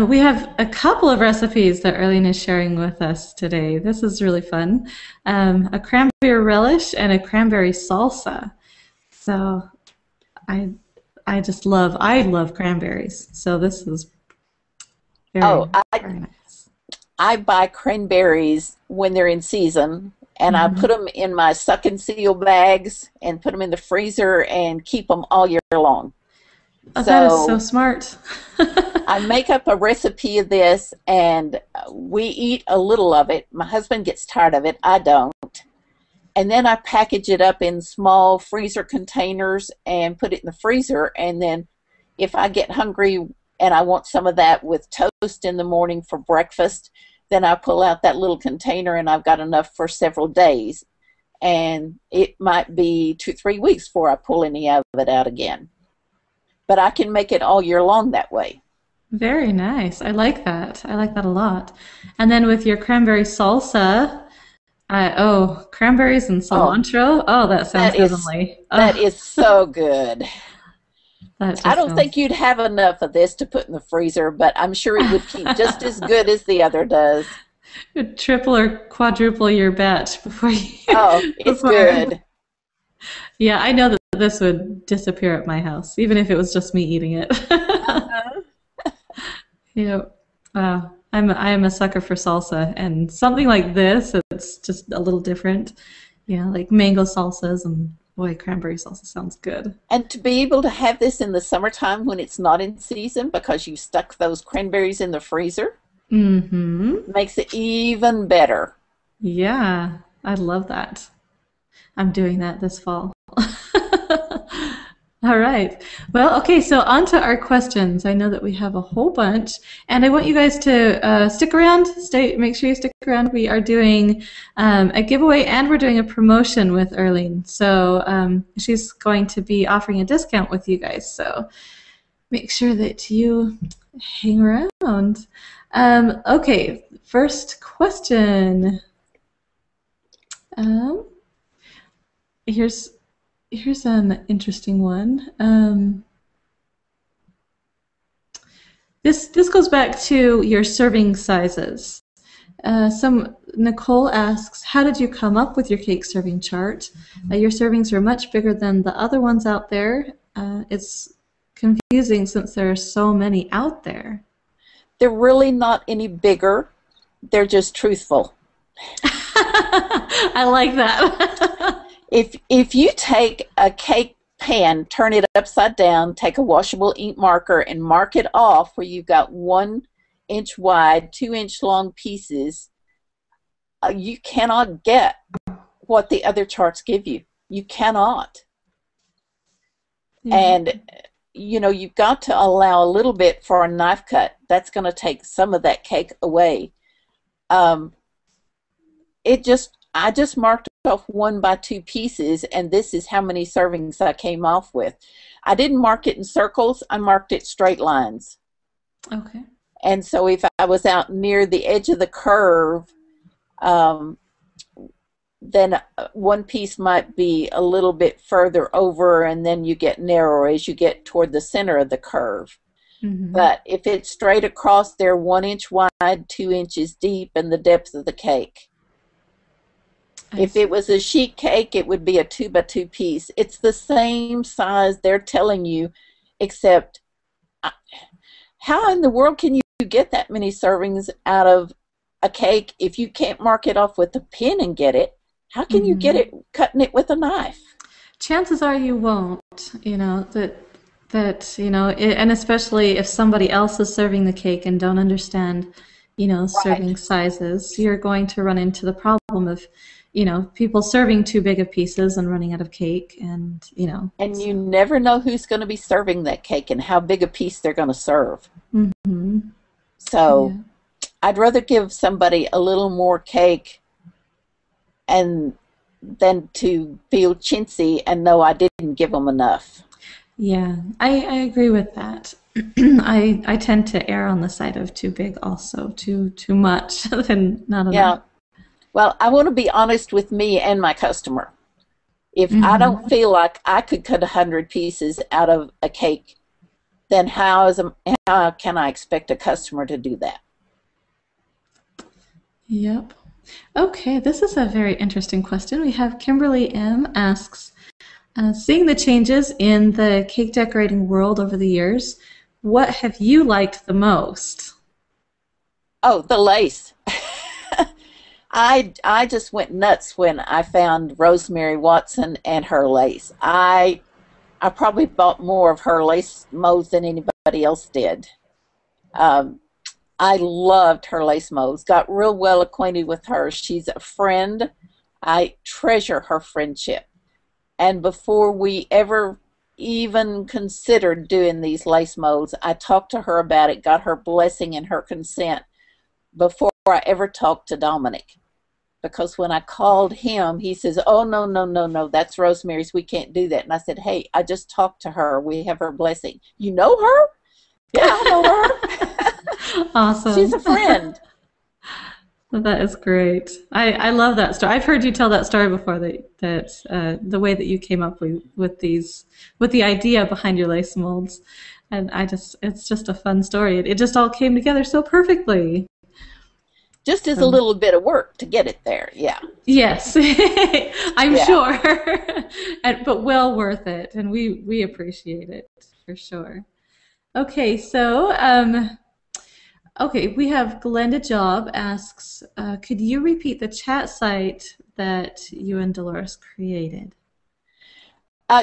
We have a couple of recipes that Arlene is sharing with us today. This is really fun. A cranberry relish and a cranberry salsa. So I love cranberries. So this is very, very nice. I buy cranberries when they're in season, and I put them in my suck and seal bags and put them in the freezer and keep them all year long. Oh, that is so smart. I make up a recipe of this, and we eat a little of it. My husband gets tired of it. I don't. And then I package it up in small freezer containers and put it in the freezer. And then if I get hungry and I want some of that with toast in the morning for breakfast, then I pull out that little container and I've got enough for several days. And it might be 2-3 weeks before I pull any of it out again. But I can make it all year long that way. Very nice. I like that. I like that a lot. And then with your cranberry salsa, cranberries and cilantro. Oh, that sounds heavenly. That is so good. That I just don't think sounds you'd have enough of this to put in the freezer, but I'm sure it would keep just as good as the other does. triple or quadruple your bet before you Oh, it's before. good. Yeah, I know that this would disappear at my house, even if it was just me eating it. Uh-huh. You know, I am a sucker for salsa, and something like this, it's just a little different. You know, like mango salsas and boy, cranberry salsa sounds good. And to be able to have this in the summertime when it's not in season because you stuck those cranberries in the freezer Mm-hmm. makes it even better. Yeah, I love that. I'm doing that this fall. All right. Well, okay, so on to our questions. I know that we have a whole bunch, and I want you guys to stick around. Make sure you stick around. We are doing a giveaway, and we're doing a promotion with Earlene. So she's going to be offering a discount with you guys. So make sure that you hang around. Okay, first question. Um, here's Here's an interesting one. This goes back to your serving sizes. Some Nicole asks, how did you come up with your cake serving chart? Your servings are much bigger than the other ones out there. It's confusing since there are so many out there. They're really not any bigger. They're just truthful. I like that. If you take a cake pan, turn it upside down, take a washable ink marker and mark it off where you've got 1 inch wide, 2 inch long pieces, you cannot get what the other charts give you. You cannot. Yeah. And you've got to allow a little bit for a knife cut. That's going to take some of that cake away. I just marked off 1 by 2 pieces, and this is how many servings I came off with. I didn't mark it in circles. I marked it straight lines. Okay. And so if I was out near the edge of the curve, then one piece might be a little bit further over, and then you get narrower as you get toward the center of the curve. Mm-hmm. But if it's straight across, they're 1 inch wide, 2 inches deep, and the depth of the cake. If it was a sheet cake, it would be a 2 by 2 piece. It's the same size they're telling you, except how in the world can you get that many servings out of a cake if you can't mark it off with a pin and get it? How can you get it cutting it with a knife? Chances are you won't, and especially if somebody else is serving the cake and don't understand, serving sizes, you're going to run into the problem of people serving too big of pieces and running out of cake, and And you never know who's going to be serving that cake and how big a piece they're going to serve. Mm-hmm. So Yeah. I'd rather give somebody a little more cake and than to feel chintzy and know I didn't give them enough. Yeah, I agree with that. I tend to err on the side of too big also, too much than not enough. Yeah. Well, I want to be honest with me and my customer. If I don't feel like I could cut 100 pieces out of a cake, then how can I expect a customer to do that? Yep. Okay, this is a very interesting question. We have Kimberly M. asks, seeing the changes in the cake decorating world over the years, what have you liked the most? Oh, the lace. I just went nuts when I found Rosemary Watson and her lace. I probably bought more of her lace molds than anybody else did. I loved her lace molds. Got real well acquainted with her. She's a friend. I treasure her friendship. And before we ever even considered doing these lace molds, I talked to her about it, got her blessing and her consent before I ever talked to Dominic. Because when I called him, he says, oh, no, that's Rosemary's. We can't do that. And I said, hey, I just talked to her. We have her blessing. You know her? Yeah, I know her. Awesome. She's a friend. Well, that is great. I love that story. I've heard you tell that story before. That the way that you came up with these with the idea behind your lace molds, and it's just a fun story. It just all came together so perfectly. Just as a So little bit of work to get it there. Yeah. yes, I'm Yeah. sure, but well worth it, and we appreciate it for sure. Okay, so okay, we have Glenda Job asks, could you repeat the chat site that you and Dolores created?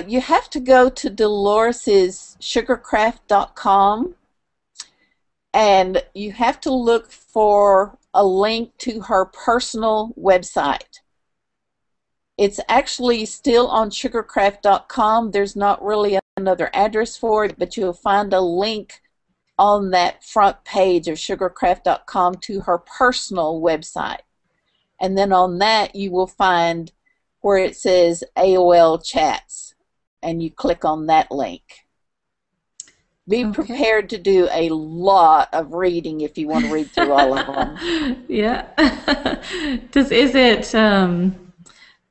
You have to go to Dolores's sugarcraft.com, and you have to look for a link to her personal website. It's actually still on sugarcraft.com. There's not really another address for it, but you'll find a link on that front page of sugarcraft.com to her personal website. And then on that, you will find where it says AOL chats, and you click on that link. Be Okay. prepared to do a lot of reading if you want to read through all of them. Yeah. Is it,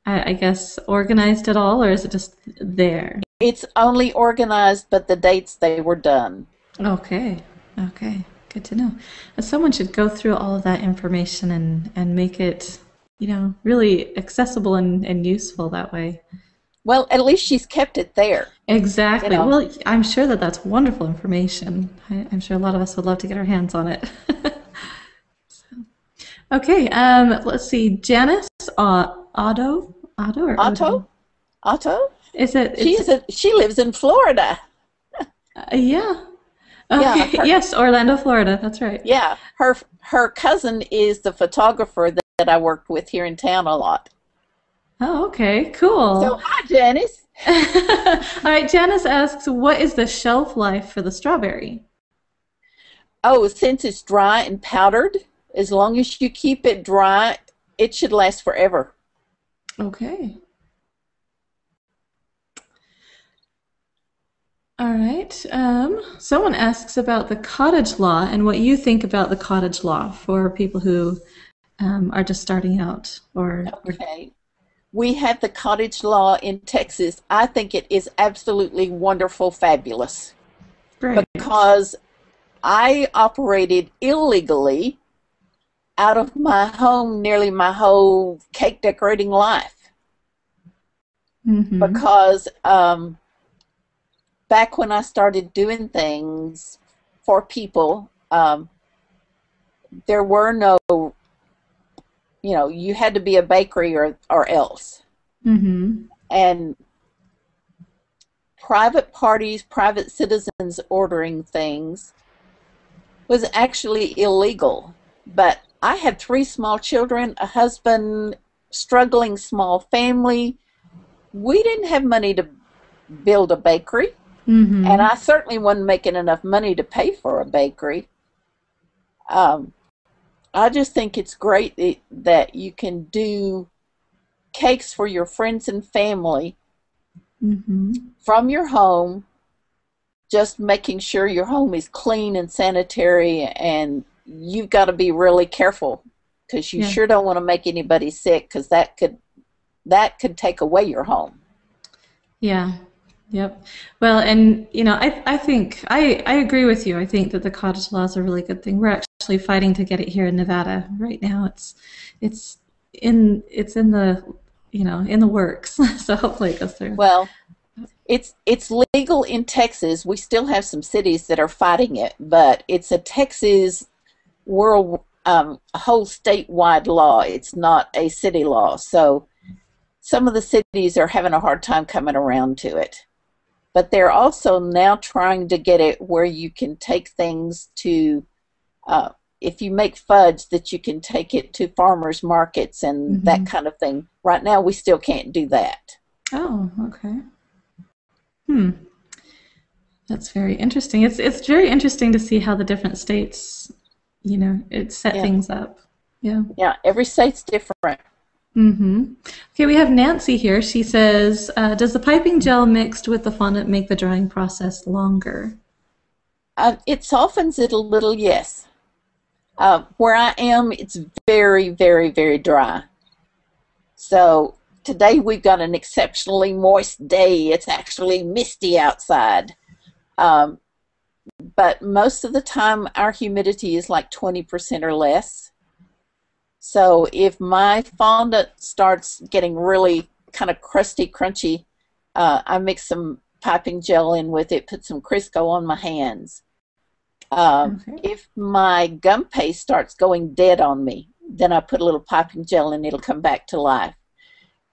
I guess, organized at all, or is it just there? It's only organized, but the dates they were done. Okay. Okay. Good to know. Someone should go through all of that information and make it, really accessible and useful that way. Well, at least she's kept it there. Exactly. You know. Well, I'm sure that that's wonderful information. I'm sure a lot of us would love to get our hands on it. Okay. Let's see. Janice Otto or Otto? Otto? Is it? She lives in Florida. Yeah. Yeah, Okay. Yes, Orlando, Florida. That's right. Yeah, her cousin is the photographer that I worked with here in town a lot. Oh, okay. Cool. So, hi, Janice. All right. Janice asks, what is the shelf life for the strawberry? Oh, since it's dry and powdered, as long as you keep it dry, it should last forever. Okay. All right. Someone asks about the cottage law and what you think about the cottage law for people who are just starting out. Okay. We have the cottage law in Texas. I think it is absolutely wonderful, fabulous. Great. Because I operated illegally out of my home nearly my whole cake decorating life. Mm-hmm. Because back when I started doing things for people, there were no, you had to be a bakery or else. Mm-hmm. And private parties, private citizens ordering things was actually illegal. But I had 3 small children, a husband, struggling small family. We didn't have money to build a bakery. Mm-hmm. And I certainly wasn't making enough money to pay for a bakery. I just think it's great that you can do cakes for your friends and family Mm-hmm. from your home, just making sure your home is clean and sanitary, and you've got to be really careful because you sure don't want to make anybody sick, because that could take away your home. Yeah. Yep. Well, and I think I agree with you. I think that the cottage law is a really good thing. We're actually fighting to get it here in Nevada right now. It's in the in the works. So hopefully it goes through. Well, it's legal in Texas. We still have some cities that are fighting it, but it's a Texas whole statewide law. It's not a city law. So some of the cities are having a hard time coming around to it. But they're also now trying to get it where you can take things to, if you make fudge, that you can take it to farmers markets and that kind of thing. Right now, we still can't do that. Oh, okay. That's very interesting. It's very interesting to see how the different states, it set things up. Yeah. Yeah, every state's different. Mm-hmm. Okay, we have Nancy here. She says, does the piping gel mixed with the fondant make the drying process longer? It softens it a little, yes. Where I am, it's very, very, very dry. So today we've got an exceptionally moist day. It's actually misty outside. But most of the time our humidity is like 20% or less. So if my fondant starts getting really kind of crusty, crunchy, I mix some piping gel in with it, put some Crisco on my hands. If my gum paste starts going dead on me, then I put a little piping gel and it'll come back to life.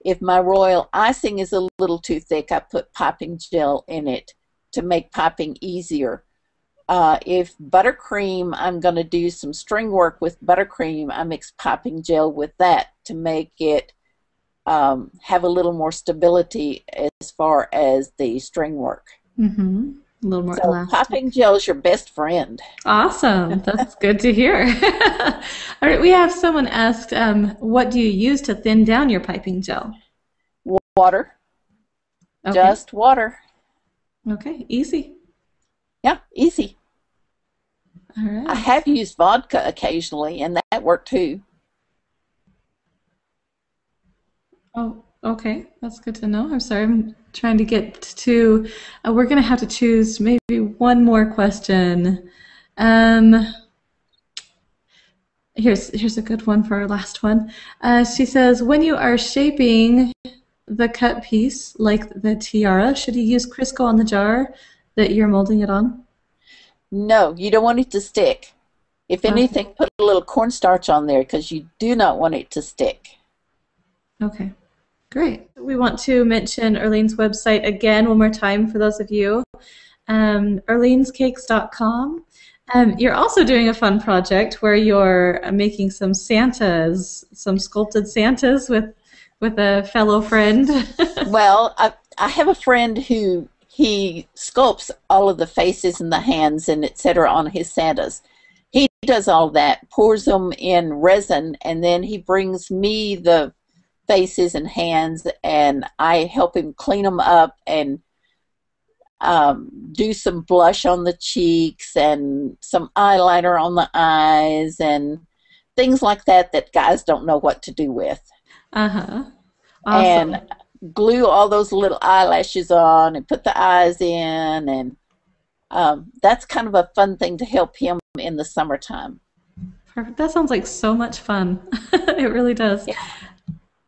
If my royal icing is a little too thick, I put piping gel in it to make piping easier. If buttercream, I'm going to do some string work with buttercream, I mix piping gel with that to make it have a little more stability as far as the string work. Mm-hmm. A little more elastic. Piping gel is your best friend. Awesome. That's good to hear. All right, we have someone asked, what do you use to thin down your piping gel? Water. Okay. Just water. Okay, easy. Yeah, easy. All right. I have used vodka occasionally, and that worked too. Oh, okay. That's good to know. I'm sorry. I'm trying to get to, we're going to have to choose maybe one more question. Here's a good one for our last one. She says, when you are shaping the cut piece, like the tiara, should you use Crisco on the jar that you're molding it on? No, you don't want it to stick. If anything, put a little cornstarch on there because you do not want it to stick. Okay. Great. We want to mention Earlene's website again one more time for those of you. Earlene'sCakes.com. You're also doing a fun project where you're making some Santas, some sculpted Santas with a fellow friend. Well, I have a friend who he sculpts all of the faces and the hands and etc. on his Santas. He does all that, pours them in resin, and then he brings me the faces and hands, and I help him clean them up and do some blush on the cheeks and some eyeliner on the eyes and things like that that guys don't know what to do with. Awesome. And glue all those little eyelashes on and put the eyes in, and that's kind of a fun thing to help him in the summertime. Perfect. That sounds like so much fun. It really does. Yeah.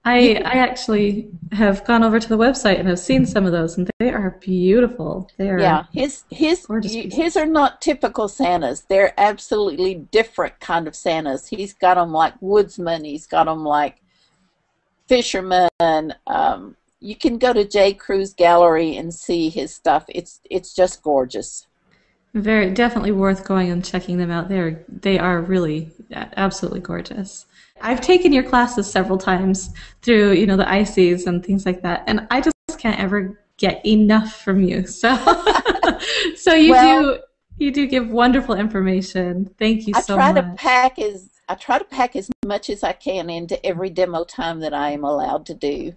I actually have gone over to the website and have seen some of those, and they are beautiful. They are his are not typical Santas. They're absolutely different kind of Santas. He's got them like woodsman. He's got them like fisherman. You can go to J. Crew's gallery and see his stuff. It's just gorgeous. Very definitely worth going and checking them out. They are really absolutely gorgeous. I've taken your classes several times through, the ICs and things like that, and I just can't ever get enough from you. So, you do give wonderful information. Thank you so much. I try to pack as much as I can into every demo time that I am allowed to do.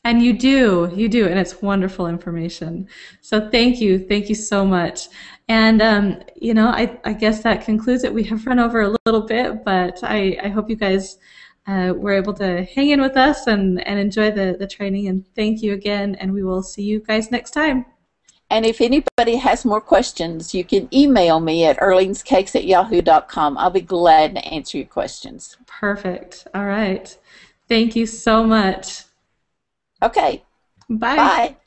And you do, and it's wonderful information. So thank you so much. And I guess that concludes it. We have run over a little bit, but I hope you guys were able to hang in with us and enjoy the training. And thank you again, and we will see you guys next time. And if anybody has more questions, you can email me at earlenescakes@yahoo.com. I'll be glad to answer your questions. Perfect. All right. Thank you so much. Okay. Bye. Bye.